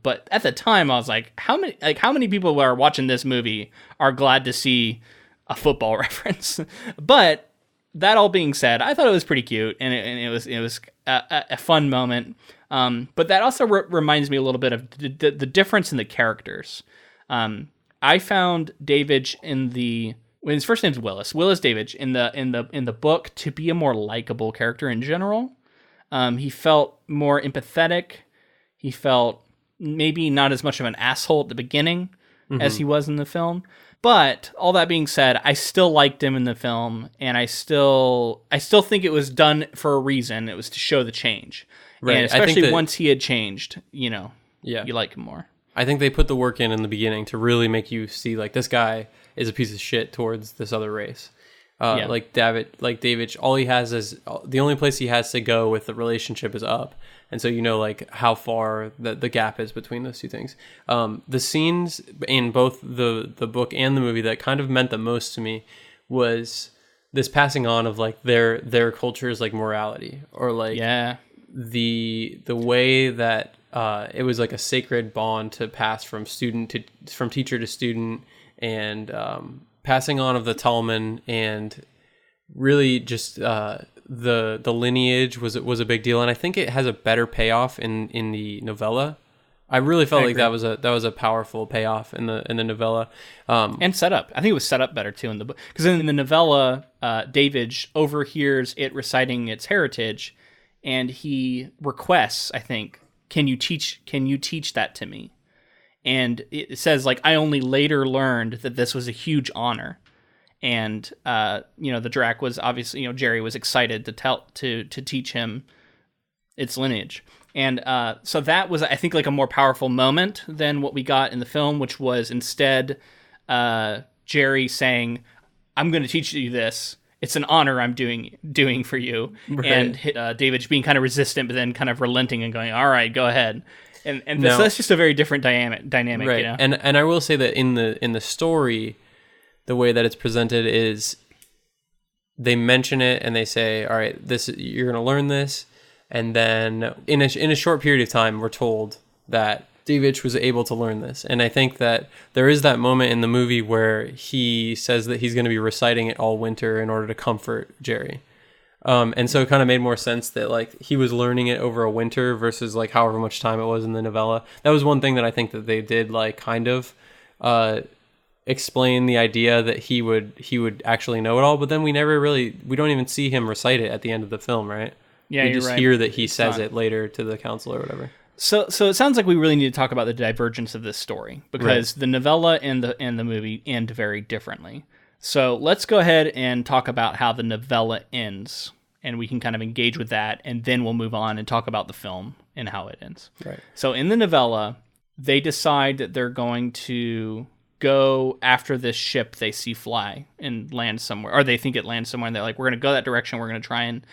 But at the time I was like, how many people who are watching this movie are glad to see a football reference? But that all being said, I thought it was pretty cute, and it was a fun moment. But that also reminds me a little bit of the difference in the characters. I found Davidge when his first name's Willis Davidge in the book to be a more likable character in general. He felt more empathetic. He felt maybe not as much of an asshole at the beginning as he was in the film. But all that being said, I still liked him in the film, and I still think it was done for a reason. It was to show the change. Right. And especially once he had changed, you like him more. I think they put the work in the beginning to really make you see like this guy is a piece of shit towards this other race. Like David, all he has is the only place he has to go with the relationship is up. And so like how far the gap is between those two things. The scenes in both the book and the movie that kind of meant the most to me was this passing on of like their culture's like morality, or like the way that it was like a sacred bond to pass from teacher to student, and passing on of the Talman, and really just the lineage was a big deal. And I think it has a better payoff in the novella. I really felt like that was a powerful payoff in the novella, and setup. I think it was set up better too in the book, because in the novella, Davidge overhears it reciting its heritage, and he requests, I think, can you teach that to me? And it says like, I only later learned that this was a huge honor. And the Drac was obviously, Jerry was excited to teach him its lineage. And so that was, I think, like a more powerful moment than what we got in the film, which was instead Jerry saying, I'm going to teach you this. It's an honor I'm doing for you. Right. And David being kind of resistant, but then kind of relenting and going, all right, go ahead. And so that's just a very different dynamic. Right. And I will say that in the story, the way that it's presented is they mention it and they say, all right, you're going to learn this. And then in a short period of time, we're told that Davidge was able to learn this. And I think that there is that moment in the movie where he says that he's going to be reciting it all winter in order to comfort Jerry. And so it kind of made more sense that like he was learning it over a winter versus like however much time it was in the novella. That was one thing that I think that they did like kind of explain the idea that he would actually know it all, but then we don't even see him recite it at the end of the film, right? Yeah, we you're just right. hear that he says it later to the council or whatever. So it sounds like we really need to talk about the divergence of this story, because the novella and the movie end very differently. So let's go ahead and talk about how the novella ends, and we can kind of engage with that, and then we'll move on and talk about the film and how it ends. Right. So in the novella, they decide that they're going to go after this ship they see fly and land somewhere, or they think it lands somewhere, and they're like, we're going to go that direction, we're going to try and,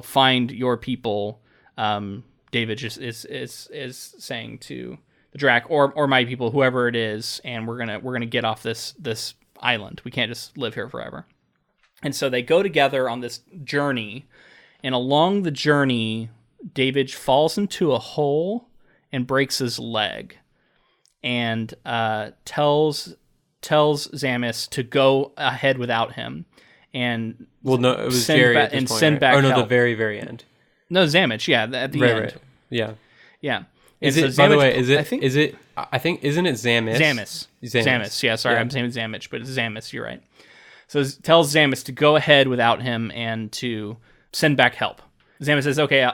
find your people. David just is saying to the Drac or my people, whoever it is, and we're gonna get off this island. We can't just live here forever. And so they go together on this journey, and along the journey, David falls into a hole and breaks his leg, and tells Zamis to go ahead without him, and it was Jerry at this point, send right? back Or no, help. the very, very end. No, Zamis, yeah, at the end. Right. Yeah. Yeah. Is And it, so by the Zamis- way, isn't it Zamis. Zamis? Zamis. Yeah, sorry, Yeah. I'm saying Zamis, but it's Zamis, you're right. So it tells Zamis to go ahead without him and to send back help. Zamis says, okay,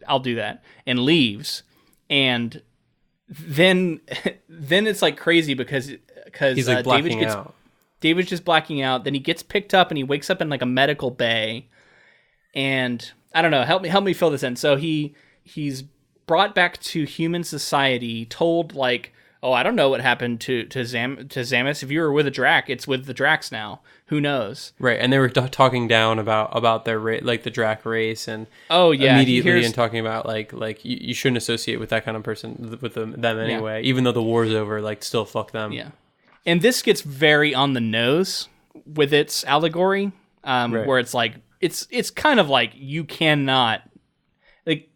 I'll do that, and leaves. And then it's like crazy because He's like blacking out. David's just blacking out. Then he gets picked up and he wakes up in like a medical bay. And I don't know, help me fill this in. So he's brought back to human society, told like, oh, I don't know what happened to Zamis. If you were with a Drac, it's with the Dracs now. Who knows? Right, and they were talking down about their like the Drac race, and immediately and talking about like you shouldn't associate with that kind of person with them anyway. Yeah. Even though the war's over, like still fuck them. Yeah, and this gets very on the nose with its allegory, where it's like it's kind of like you cannot like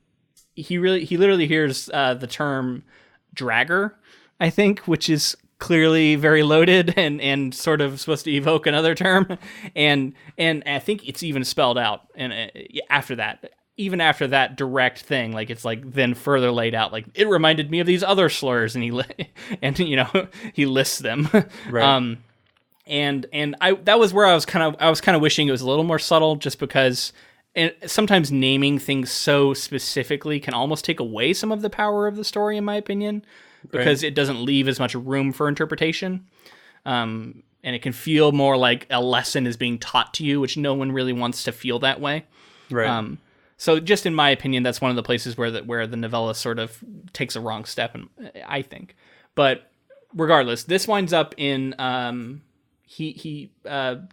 he literally hears the term dragger, I think, which is clearly very loaded and sort of supposed to evoke another term, and I think it's even spelled out. And after that direct thing, like it's like then further laid out, like it reminded me of these other slurs, and he lists them. Right. And that was where I was kind of wishing it was a little more subtle, just because. And sometimes naming things so specifically can almost take away some of the power of the story, in my opinion, because it doesn't leave as much room for interpretation. And it can feel more like a lesson is being taught to you, which no one really wants to feel that way. Right. So just in my opinion, that's one of the places where the novella sort of takes a wrong step, I think. But regardless, this winds up in...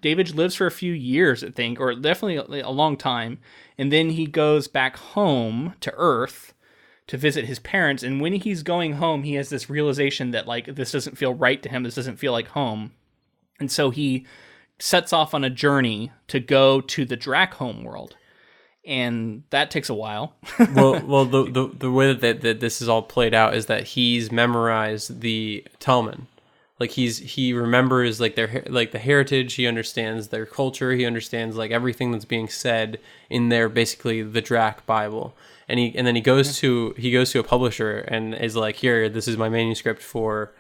David lives for a few years, I think, or definitely a long time, and then he goes back home to Earth to visit his parents. And when he's going home, he has this realization that like this doesn't feel right to him. This doesn't feel like home, and so he sets off on a journey to go to the Drac home world, and that takes a while. well, the way that this is all played out is that he's memorized the Talmud. Like he remembers like the heritage. He understands their culture. He understands like everything that's being said in their basically the Drac Bible. And then he goes to a publisher and is like, here, this is my manuscript for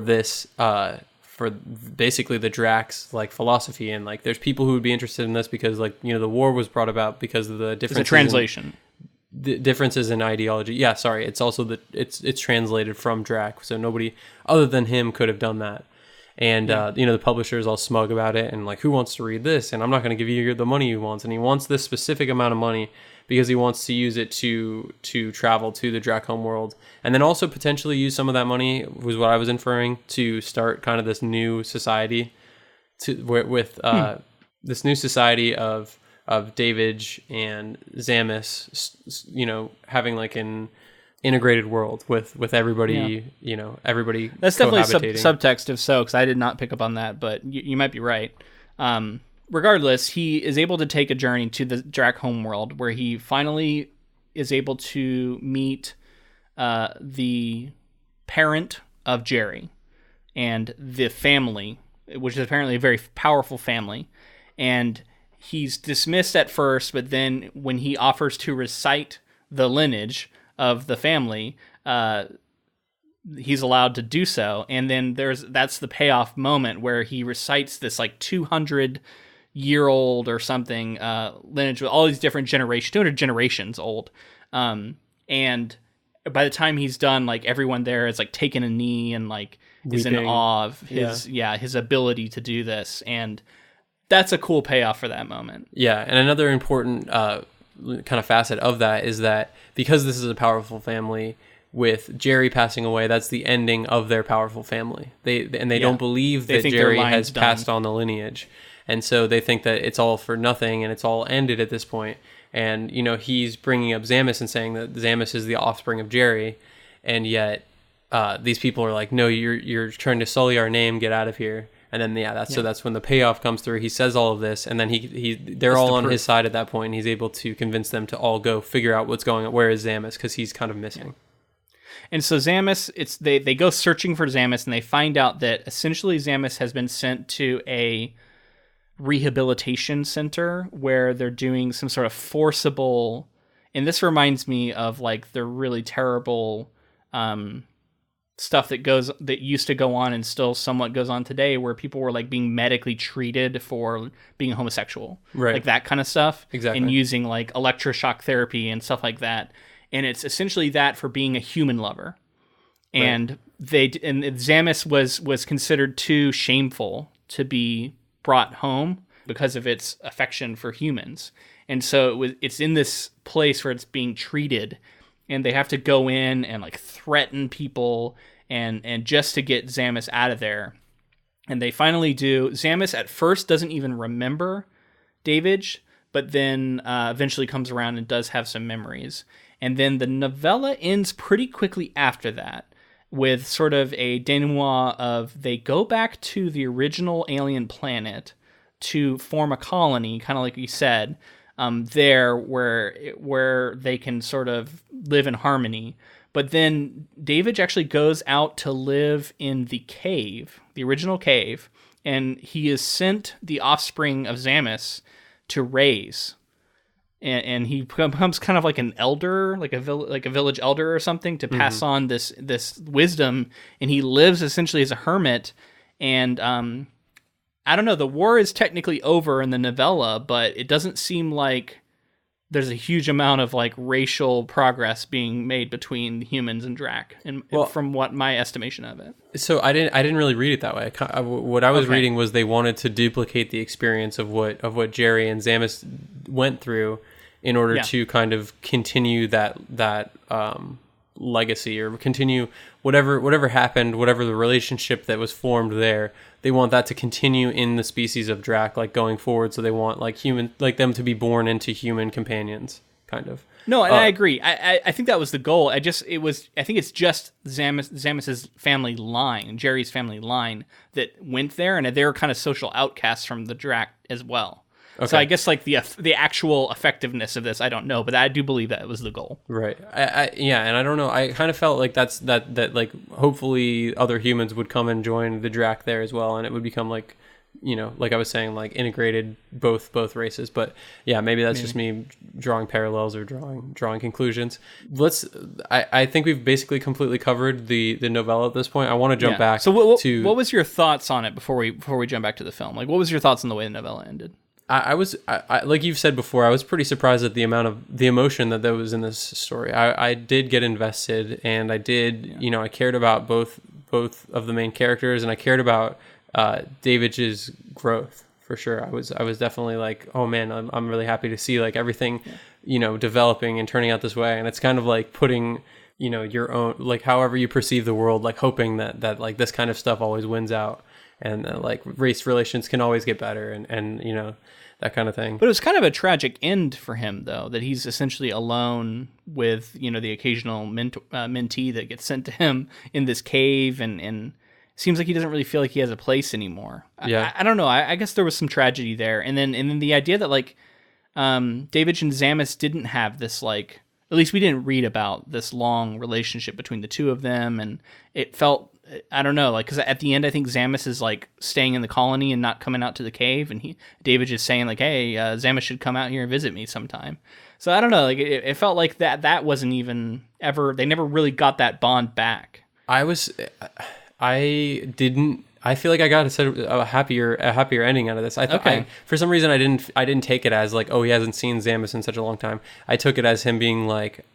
this for basically the Dracs like philosophy, and like there's people who would be interested in this because like the war was brought about because of the differences. It's a translation. The differences in ideology. Yeah, sorry. It's also it's translated from Drac, so nobody other than him could have done that. And the publisher is all smug about it, and like, who wants to read this? And I'm not going to give you the money he wants, and he wants this specific amount of money because he wants to use it to travel to the Drac home world, and then also potentially use some of that money, was what I was inferring, to start kind of this new society with this new society of Davidge and Zamis, having like an integrated world with everybody, everybody. That's definitely subtext, if so, because I did not pick up on that, but you might be right. Regardless, he is able to take a journey to the Drac homeworld, where he finally is able to meet the parent of Jerry and the family, which is apparently a very powerful family. And he's dismissed at first, but then when he offers to recite the lineage of the family, he's allowed to do so. And then that's the payoff moment where he recites this like 200-year-old or something lineage with all these different generations, 200 generations old. And by the time he's done, like everyone there is like taking a knee and like is in awe of his ability to do this. And that's a cool payoff for that moment. Yeah, and another important kind of facet of that is that because this is a powerful family, with Jerry passing away, that's the ending of their powerful family. They don't believe that Jerry has passed on the lineage. And so they think that it's all for nothing and it's all ended at this point. And, you know, he's bringing up Zamis and saying that Zamis is the offspring of Jerry. And yet these people are like, no, you're trying to sully our name, get out of here. And then, so that's when the payoff comes through. He says all of this, and then they're all on his side at that point, and he's able to convince them to all go figure out what's going on. Where is Zamis? Because he's kind of missing. Yeah. And so Zamis, they go searching for Zamis, and they find out that essentially Zamis has been sent to a rehabilitation center where they're doing some sort of forcible, and this reminds me of like the really terrible stuff that used to go on and still somewhat goes on today, where people were like being medically treated for being homosexual, right? Like that kind of stuff, exactly, and using like electroshock therapy and stuff like that. And it's essentially that for being a human lover. Right. And Zamis was considered too shameful to be brought home because of its affection for humans. And so it's in this place where it's being treated, and they have to go in and like threaten people and just to get Zamis out of there. And they finally do. Zamis at first doesn't even remember Davidge, but then eventually comes around and does have some memories. And then the novella ends pretty quickly after that with sort of a denouement of they go back to the original alien planet to form a colony, kind of like you said, there where they can sort of live in harmony. But then David actually goes out to live in the cave, the original cave, and he is sent the offspring of Zamis to raise. And he becomes kind of like an elder, like a village elder or something, to pass on this wisdom. And he lives essentially as a hermit. And I don't know, the war is technically over in the novella, but it doesn't seem like there's a huge amount of like racial progress being made between humans and Drac, and from what my estimation of it. So I didn't really read it that way. What I was reading was they wanted to duplicate the experience of what Jerry and Zamis went through in order to kind of continue that legacy, or continue whatever happened, whatever the relationship that was formed there. They want that to continue in the species of Drac, like going forward. So they want like them to be born into human companions, kind of. No, and I agree. I think that was the goal. I think it's just Zamis's family line, Jerry's family line, that went there, and they're kind of social outcasts from the Drac as well. Okay. So I guess like the actual effectiveness of this, I don't know, but I do believe that was the goal. Right. And I don't know. I kind of felt like that like hopefully other humans would come and join the Drac there as well, and it would become like, you know, like I was saying, like integrated both races. But yeah, maybe that's just me drawing parallels or drawing conclusions. I think we've basically completely covered the novella at this point. I want to jump back. So what was your thoughts on it before we jump back to the film? Like, what was your thoughts on the way the novella ended? I was like you've said before, I was pretty surprised at the amount of the emotion that there was in this story. I did get invested, and I did, you know, I cared about both of the main characters, and I cared about Davidge's growth for sure. I was definitely like, oh man, I'm really happy to see like everything, you know, developing and turning out this way. And it's kind of like putting, you know, your own, like however you perceive the world, like hoping that like this kind of stuff always wins out, and like race relations can always get better, and you know, that kind of thing. But it was kind of a tragic end for him, though, that he's essentially alone with, you know, the occasional mentee that gets sent to him in this cave, and seems like he doesn't really feel like he has a place anymore. Yeah. I don't know. I guess there was some tragedy there. And then the idea that like Davidge and Zamis didn't have this like At least we didn't read about this long relationship between the two of them, and it felt, I don't know, like, because at the end I think Zamis is like staying in the colony and not coming out to the cave, and David is saying like, hey, Zamis should come out here and visit me sometime. So I don't know, like it felt like that wasn't even ever, they never really got that bond back. I feel like I got a happier ending out of this. For some reason I didn't take it as like, oh, he hasn't seen Zamis in such a long time. I took it as him being like,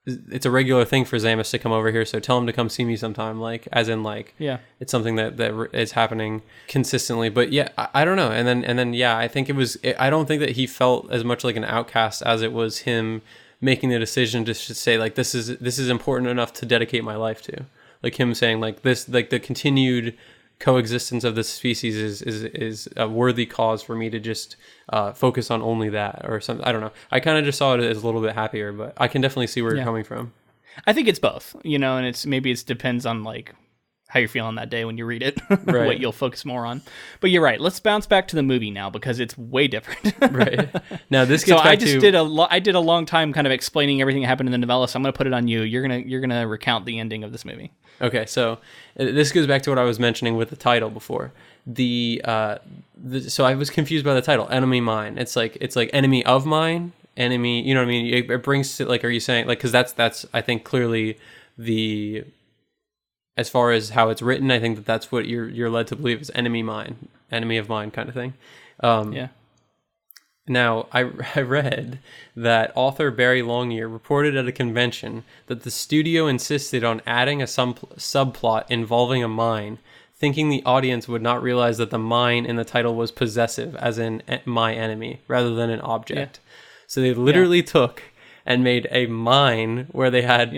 it's a regular thing for Zamis to come over here, so tell him to come see me sometime, like, as in like, yeah, it's something that is happening consistently. But yeah, I don't know. And then yeah, I think I don't think that he felt as much like an outcast as it was him making the decision to say like, this is important enough to dedicate my life to. Like him saying like this, like the continued coexistence of this species is a worthy cause for me to just focus on only that or something. I don't know. I kind of just saw it as a little bit happier, but I can definitely see where you're coming from. I think it's both, and maybe it depends on like how you're feeling that day when you read it, right. What you'll focus more on. But you're right. Let's bounce back to the movie now because it's way different. Right. Now this gets back to... I did a long time kind of explaining everything that happened in the novella, so I'm going to put it on you. You're gonna recount the ending of this movie. Okay, so this goes back to what I was mentioning with the title before. So I was confused by the title, Enemy Mine. It's like enemy of mine, enemy, you know what I mean? It brings to, like, are you saying, like, because that's I think clearly as far as how it's written, I think that's what you're led to believe is enemy of mine kind of thing. Yeah. Now, I read that author Barry Longyear reported at a convention that the studio insisted on adding a subplot involving a mine, thinking the audience would not realize that the mine in the title was possessive, as in my enemy, rather than an object. Yeah. So they literally took and made a mine where they had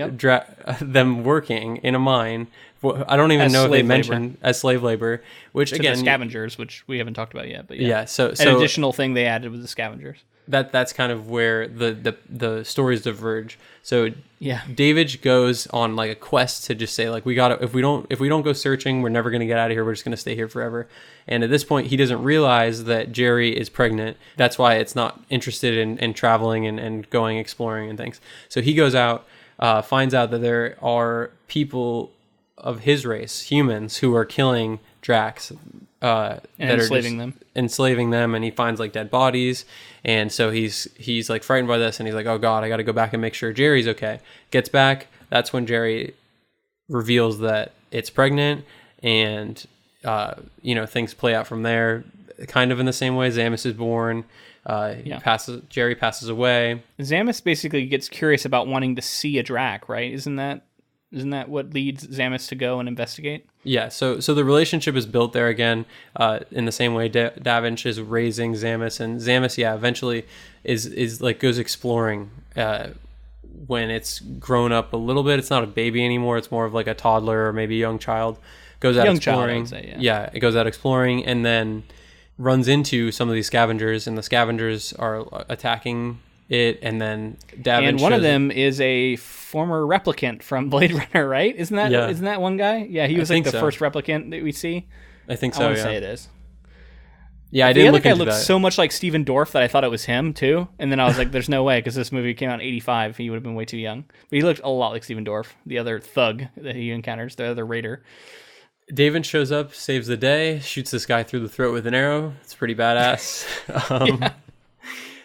them working in a mine. I don't even know if they mentioned as slave labor, which again, the scavengers, which we haven't talked about yet, but yeah. So an additional thing they added was the scavengers. That's kind of where the stories diverge. So yeah, David goes on like a quest to just say like, if we don't go searching, we're never going to get out of here. We're just going to stay here forever. And at this point, he doesn't realize that Jerry is pregnant. That's why it's not interested in traveling and going exploring and things. So he goes out, finds out that there are people of his race, humans, who are killing Drax, and enslaving them, and he finds like dead bodies, and so he's like frightened by this, and he's like, oh god, I got to go back and make sure Jerry's okay. Gets back, that's when Jerry reveals that it's pregnant, and things play out from there, kind of in the same way. Zamis is born. Jerry passes away. Zamis basically gets curious about wanting to see a Drac, right? Isn't that what leads Zamis to go and investigate? Yeah, so the relationship is built there again, in the same way Davinch is raising Zamis, and Zamis, eventually is like goes exploring when it's grown up a little bit. It's not a baby anymore; it's more of like a toddler or maybe a young child. Goes out exploring. It goes out exploring, and then runs into some of these scavengers, and the scavengers are attacking it, and then Davinch, and one of them is a former replicant from Blade Runner, right? Isn't that one guy? Yeah, he was like the first replicant that we see. I think so. I want to say it is. Yeah, I didn't look into that. The other guy looked so much like Stephen Dorff that I thought it was him too, and then I was like, "There's no way," because this movie came out in '85. He would have been way too young, but he looked a lot like Stephen Dorff, the other thug that he encounters, the other raider. David shows up, saves the day, shoots this guy through the throat with an arrow. It's pretty badass.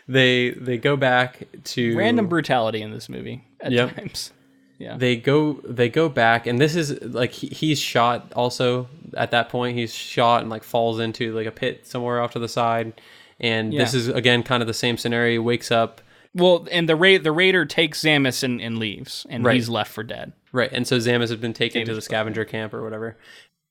They go back to random brutality in this movie at times. Yeah. They go back, and this is like he's shot also at that point. He's shot and like falls into like a pit somewhere off to the side. And this is again kind of the same scenario. He wakes up. Well, and the raider takes Zamis and leaves, and he's left for dead. Right. And so Zamis has been taken to the scavenger camp or whatever.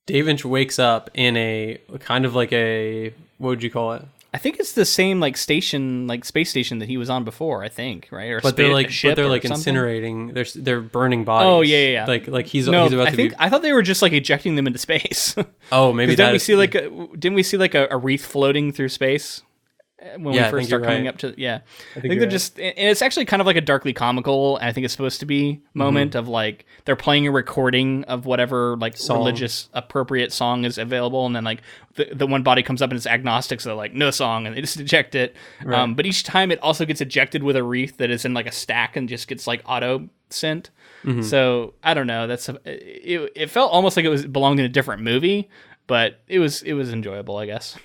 Davinch wakes up in a kind of like a, what would you call it? I think it's the same like station, like space station that he was on before. I think, right? Or they're incinerating. They're burning bodies. Oh yeah. Like he's about to be. I thought they were just like ejecting them into space. Oh, maybe that. Didn't we see like a wreath floating through space when we first start coming up to I think they're just, and it's actually kind of like a darkly comical, I think it's supposed to be, moment of like they're playing a recording of whatever like religious appropriate song is available, and then like the one body comes up and it's agnostic, so they're like no song, and they just eject it. But each time it also gets ejected with a wreath that is in like a stack and just gets like auto sent. So I don't know, it felt almost like it belonged in a different movie, but it was enjoyable, I guess.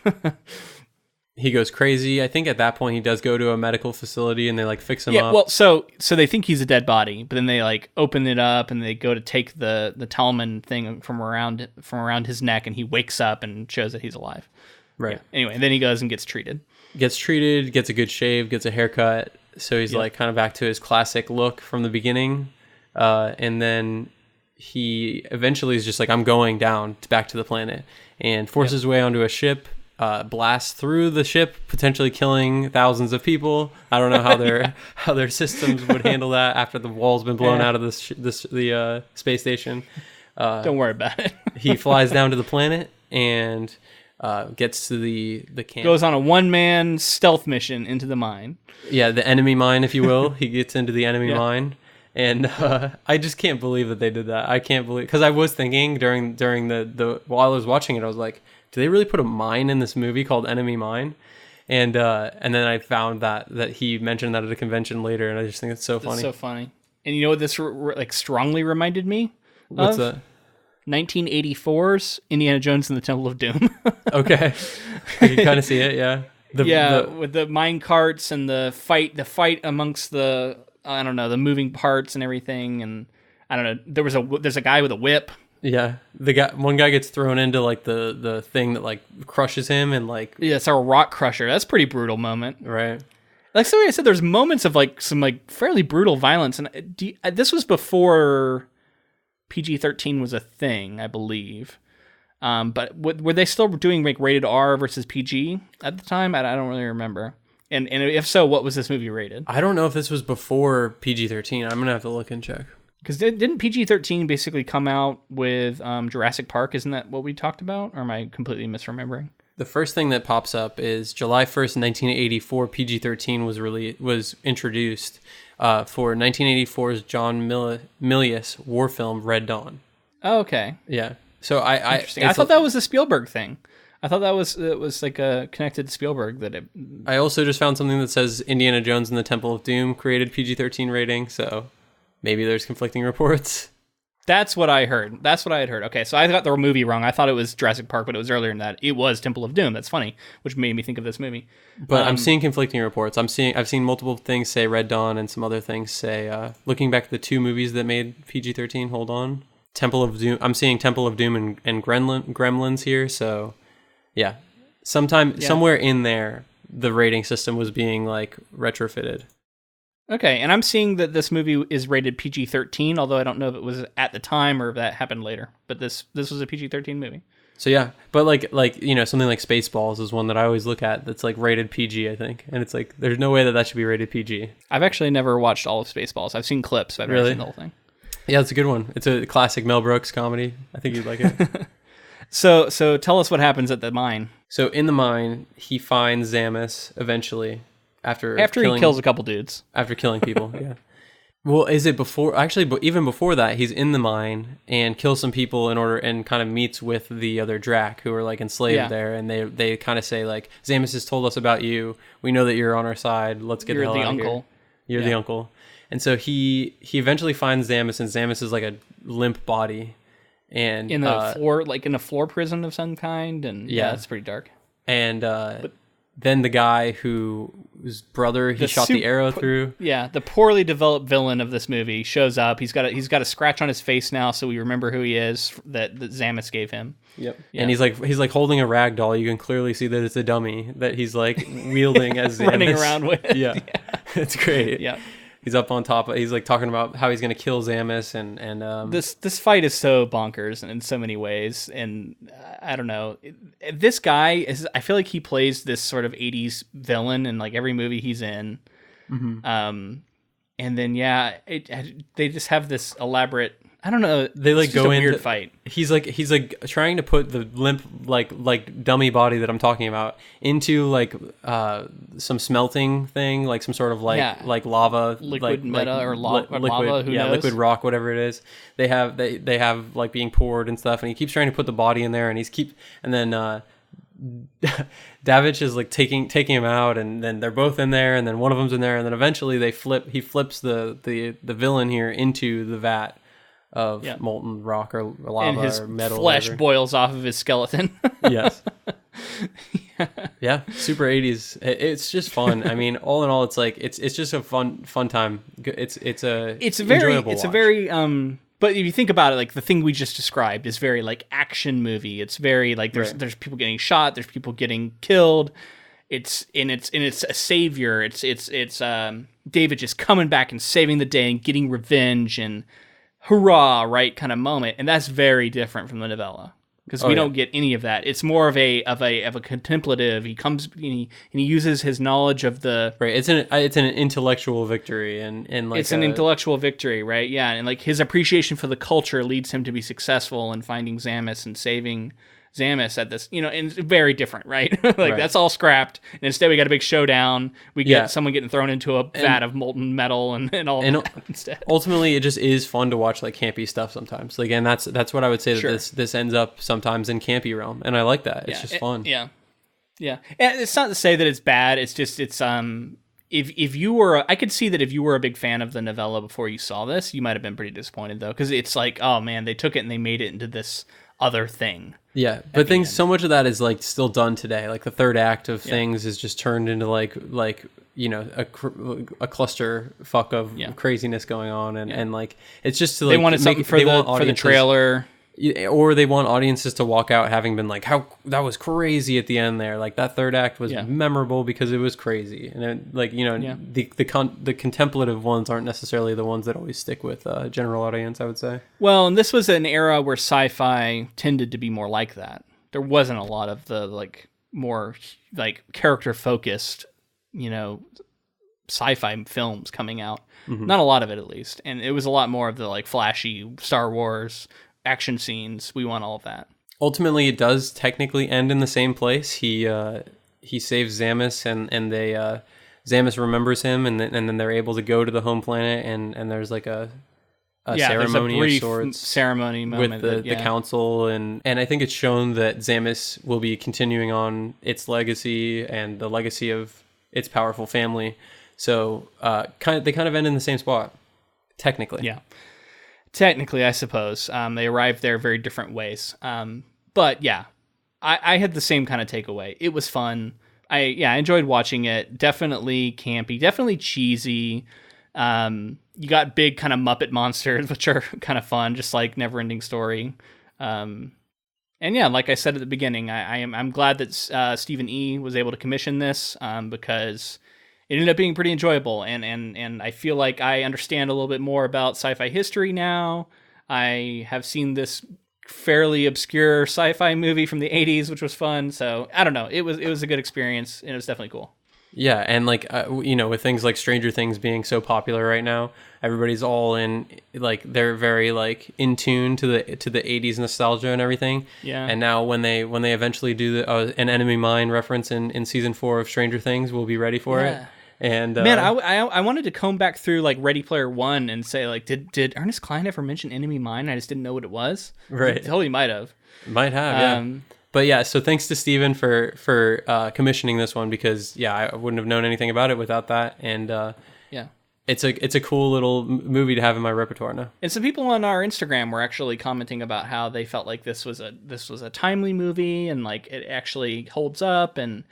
He goes crazy. I think at that point he does go to a medical facility and they like fix him up. Yeah, well, so they think he's a dead body, but then they like open it up and they go to take the talisman thing from around his neck, and he wakes up and shows that he's alive. Right. Yeah. Anyway, and then he goes and gets treated, gets a good shave, gets a haircut. So he's like kind of back to his classic look from the beginning. And then he eventually is just like, I'm going down back to the planet, and forces his way onto a ship. Blasts through the ship, potentially killing thousands of people. I don't know how their how their systems would handle that after the wall's been blown out of the space station. Don't worry about it. He flies down to the planet and gets to the camp. Goes on a one-man stealth mission into the mine. Yeah, the enemy mine, if you will. He gets into the enemy mine. And I just can't believe that they did that. I can't believe, because I was thinking during the while I was watching it, I was like, do they really put a mine in this movie called Enemy Mine? And then I found that he mentioned that at a convention later, and I just think it's so funny. It's so funny. And you know what this like strongly reminded me of? What's that? 1984's Indiana Jones and the Temple of Doom. Okay, I can kind of see it. Yeah. With the mine carts and the fight amongst the the moving parts and everything, and I don't know. There's a guy with a whip. Yeah, one guy gets thrown into like the thing that like crushes him, and like it's a rock crusher. That's a pretty brutal moment, right? Like I said, there's moments of like some like fairly brutal violence, and this was before PG-13 was a thing, I believe. But were they still doing like rated R versus PG at the time? I don't really remember. And if so, what was this movie rated? I don't know if this was before PG-13. I'm gonna have to look and check. Because didn't PG-13 basically come out with Jurassic Park? Isn't that what we talked about? Or am I completely misremembering? The first thing that pops up is July 1st, 1984, PG-13 was introduced for 1984's John Milius war film Red Dawn. Oh, okay. Yeah. So I thought that was a Spielberg thing. I thought it was like connected to Spielberg. I also just found something that says Indiana Jones and the Temple of Doom created PG-13 rating, so maybe there's conflicting reports. That's what I heard. That's what I had heard. Okay, so I got the movie wrong. I thought it was Jurassic Park, but it was earlier than that. It was Temple of Doom. That's funny, which made me think of this movie. But I'm seeing conflicting reports. I've seen multiple things say Red Dawn, and some other things say, looking back at the two movies that made PG-13, hold on. Temple of Doom. I'm seeing Temple of Doom and Gremlins here, so yeah. Somewhere in there, the rating system was being like retrofitted. Okay, and I'm seeing that this movie is rated PG-13, although I don't know if it was at the time or if that happened later. But this was a PG-13 movie. So yeah, but like something like Spaceballs is one that I always look at that's like rated PG, I think, and it's like there's no way that should be rated PG. I've actually never watched all of Spaceballs. I've seen clips, but I've never seen the whole thing. Yeah, it's a good one. It's a classic Mel Brooks comedy. I think you'd like it. So tell us what happens at the mine. So in the mine, he finds Zamus eventually. After he kills a couple dudes. After killing people, yeah. Well, is it before? Actually, but even before that, he's in the mine and kills some people and kind of meets with the other Drac who are like enslaved there, and they kind of say like, Zamus has told us about you. We know that you're on our side. Let's get the hell out of here. You're the uncle. And so he eventually finds Zamus, and Zamus is like a limp body, and in the floor, like in a floor prison of some kind, and it's pretty dark. And then the guy whose brother he shot the arrow through. Yeah, the poorly developed villain of this movie shows up. He's got a scratch on his face now, so we remember who he is that Zamus gave him. Yep. Yeah. And he's like holding a rag doll. You can clearly see that it's a dummy that he's like wielding as Zamus. Running around with. Yeah. It's great. Yeah. He's up on top. He's like talking about how he's going to kill Zamus, and this fight is so bonkers in so many ways, and I don't know. This guy I feel like he plays this sort of 80s villain in like every movie he's in. Mm-hmm. And then they just have this elaborate I don't know. They like It's just go a into weird fight. He's like trying to put the limp like dummy body that I'm talking about into like some smelting thing, like some sort of like lava, liquid like or liquid, lava. Who knows? liquid rock, whatever it is. They have like being poured and stuff, and he keeps trying to put the body in there, and then Davich is like taking him out, and then they're both in there, and then one of them's in there, and then eventually he flips the villain here into the vat of molten rock or lava, and his or metal, flesh boils off of his skeleton. Yes. Yeah, super 80s. It's just fun. I mean, all in all, it's like it's just a fun time. It's a very but if you think about it, like the thing we just described is very like action movie. It's very like there's people getting shot, there's people getting killed. It's a savior. It's David just coming back and saving the day and getting revenge and hurrah, right kind of moment. And that's very different from the novella, because we don't get any of that. It's more of a contemplative. He comes and he uses his knowledge of the It's an intellectual victory, and like it's an intellectual victory, right? Yeah, and like his appreciation for the culture leads him to be successful in finding Zamis and saving Zamis at this, and it's very different, right? That's all scrapped, and instead we got a big showdown. We get someone getting thrown into a vat of molten metal and all that instead. Ultimately, it just is fun to watch like campy stuff sometimes. Like, and that's what I would say that this ends up sometimes in campy realm, and I like that. It's just fun. Yeah. And it's not to say that it's bad. It's just if you were, I could see that if you were a big fan of the novella before you saw this, you might have been pretty disappointed though, because it's like, oh man, they took it and they made it into this other thing. Yeah, but so much of that is like still done today. Like the third act of things is just turned into like a cluster fuck of craziness going on, and like it's just to, like, they wanted something for the trailer. Or they want audiences to walk out having been like, how that was crazy at the end there. Like that third act was memorable because it was crazy. And it, like, the contemplative ones aren't necessarily the ones that always stick with general audience, I would say. Well, and this was an era where sci-fi tended to be more like that. There wasn't a lot of the like more like character focused, sci-fi films coming out. Mm-hmm. Not a lot of it, at least. And it was a lot more of the like flashy Star Wars action scenes. We want all of that. Ultimately, it does technically end in the same place. He saves Zamis, and they Zamis remembers him, and then they're able to go to the home planet, and there's like a ceremony of sorts, ceremony moment with the council, and I think it's shown that Zamis will be continuing on its legacy and the legacy of its powerful family. So they kind of end in the same spot, technically. Yeah. Technically, I suppose. They arrived there very different ways. But yeah, I had the same kind of takeaway. It was fun. I enjoyed watching it. Definitely campy, definitely cheesy. You got big kind of Muppet monsters, which are kind of fun, just like Neverending Story. And yeah, like I said at the beginning, I'm glad that Stephen E. was able to commission this because it ended up being pretty enjoyable, and I feel like I understand a little bit more about sci-fi history now. I have seen this fairly obscure sci-fi movie from the 80s, which was fun. So I don't know, it was a good experience, and it was definitely cool. Yeah, and like with things like Stranger Things being so popular right now, everybody's all in, like they're very like in tune to the 80s nostalgia and everything. Yeah. And now when they eventually do an Enemy Mine reference in season 4 of Stranger Things, we'll be ready for it. And man, I wanted to comb back through like Ready Player One and say like, did Ernest Cline ever mention Enemy Mine? I just didn't know what it was. Right. He totally might have. Yeah. But yeah, so thanks to Steven for commissioning this one, because I wouldn't have known anything about it without that. And it's a cool little movie to have in my repertoire now. And some people on our Instagram were actually commenting about how they felt like this was a timely movie, and like it actually holds up, and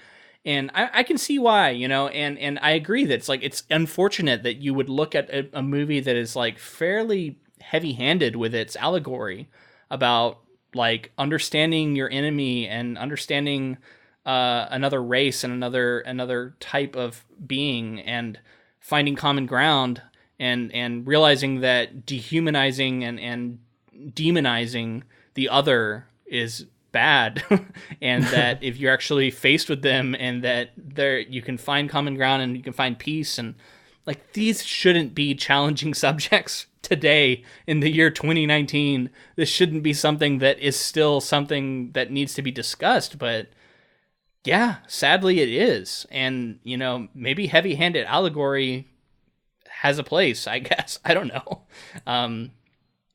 I can see why, and I agree that it's unfortunate that you would look at a movie that is like fairly heavy-handed with its allegory about like understanding your enemy and understanding another race and another type of being, and finding common ground, and realizing that dehumanizing and demonizing the other is bad, and that if you're actually faced with them, and that you can find common ground and you can find peace, and Like, these shouldn't be challenging subjects today in the year 2019. This shouldn't be something that is still something that needs to be discussed, but yeah, sadly it is. And, you know, maybe heavy-handed allegory has a place, I guess. I don't know.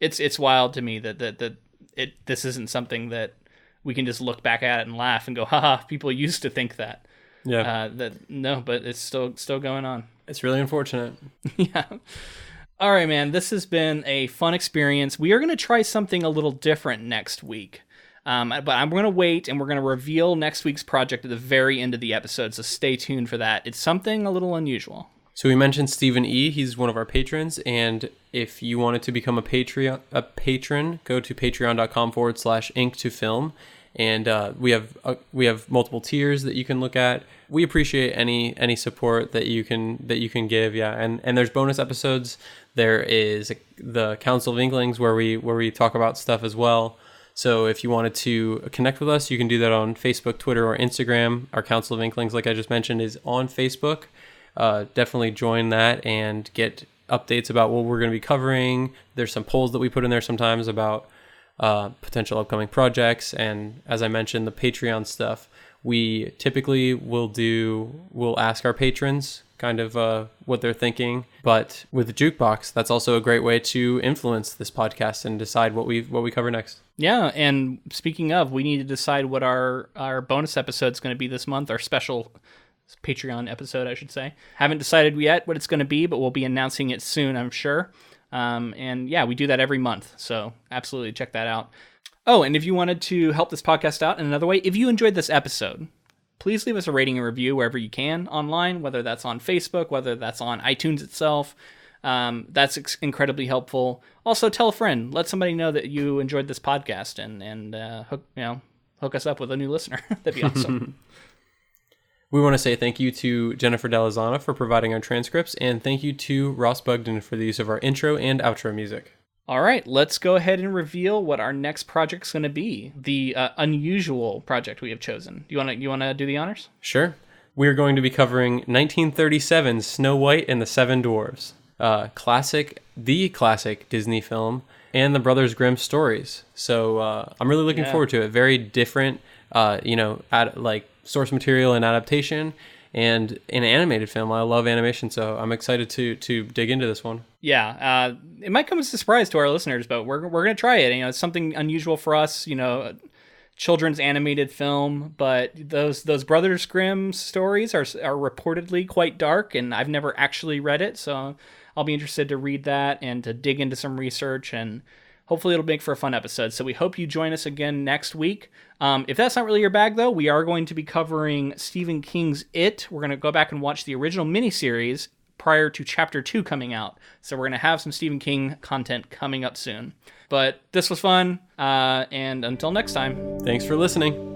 It's wild to me that this isn't something that we can just look back at it and laugh and go, haha, people used to think that. Yeah. But it's still going on. It's really unfortunate. Yeah. All right, man. This has been a fun experience. We are going to try something a little different next week. But I'm going to wait, and we're going to reveal next week's project at the very end of the episode, so stay tuned for that. It's something a little unusual. So we mentioned Stephen E. He's one of our patrons, and if you wanted to become a patron, go to patreon.com/inktofilm. And we have multiple tiers that you can look at. We appreciate any support that you can give. Yeah, and there's bonus episodes. There is the Council of Inklings where we talk about stuff as well. So if you wanted to connect with us, you can do that on Facebook, Twitter, or Instagram. Our Council of Inklings, like I just mentioned, is on Facebook. Definitely join that and get updates about what we're going to be covering. There's some polls that we put in there sometimes about potential upcoming projects, and as I mentioned, the Patreon stuff. We typically we'll ask our patrons kind of what they're thinking, but with the Jukebox, that's also a great way to influence this podcast and decide what we cover next. Yeah, and speaking of, we need to decide what our bonus episode is going to be this month, our special Patreon episode, I should say. Haven't decided yet what it's going to be, but we'll be announcing it soon, I'm sure. And yeah, we do that every month, so absolutely check that out. Oh, and if you wanted to help this podcast out in another way, if you enjoyed this episode, please leave us a rating and review wherever you can online, whether that's on Facebook, whether that's on iTunes itself. That's incredibly helpful. Also, tell a friend. Let somebody know that you enjoyed this podcast, and hook us up with a new listener. That'd be awesome. We want to say thank you to Jennifer Delazana for providing our transcripts, and thank you to Ross Bugden for the use of our intro and outro music. All right, let's go ahead and reveal what our next project's going to be. The unusual project we have chosen. You want to do the honors? Sure. We're going to be covering 1937's Snow White and the Seven Dwarfs, the classic Disney film, and the Brothers Grimm stories. So I'm really looking forward to it. Very different, source material and adaptation, and an animated film. I love animation, so I'm excited to dig into this one. Yeah, it might come as a surprise to our listeners, but we're gonna try it. It's something unusual for us. Children's animated film, but those Brothers Grimm stories are reportedly quite dark, and I've never actually read it, so I'll be interested to read that and to dig into some research, and hopefully it'll make for a fun episode. So we hope you join us again next week. If that's not really your bag, though, we are going to be covering Stephen King's It. We're going to go back and watch the original miniseries prior to Chapter 2 coming out. So we're going to have some Stephen King content coming up soon. But this was fun, and until next time. Thanks for listening.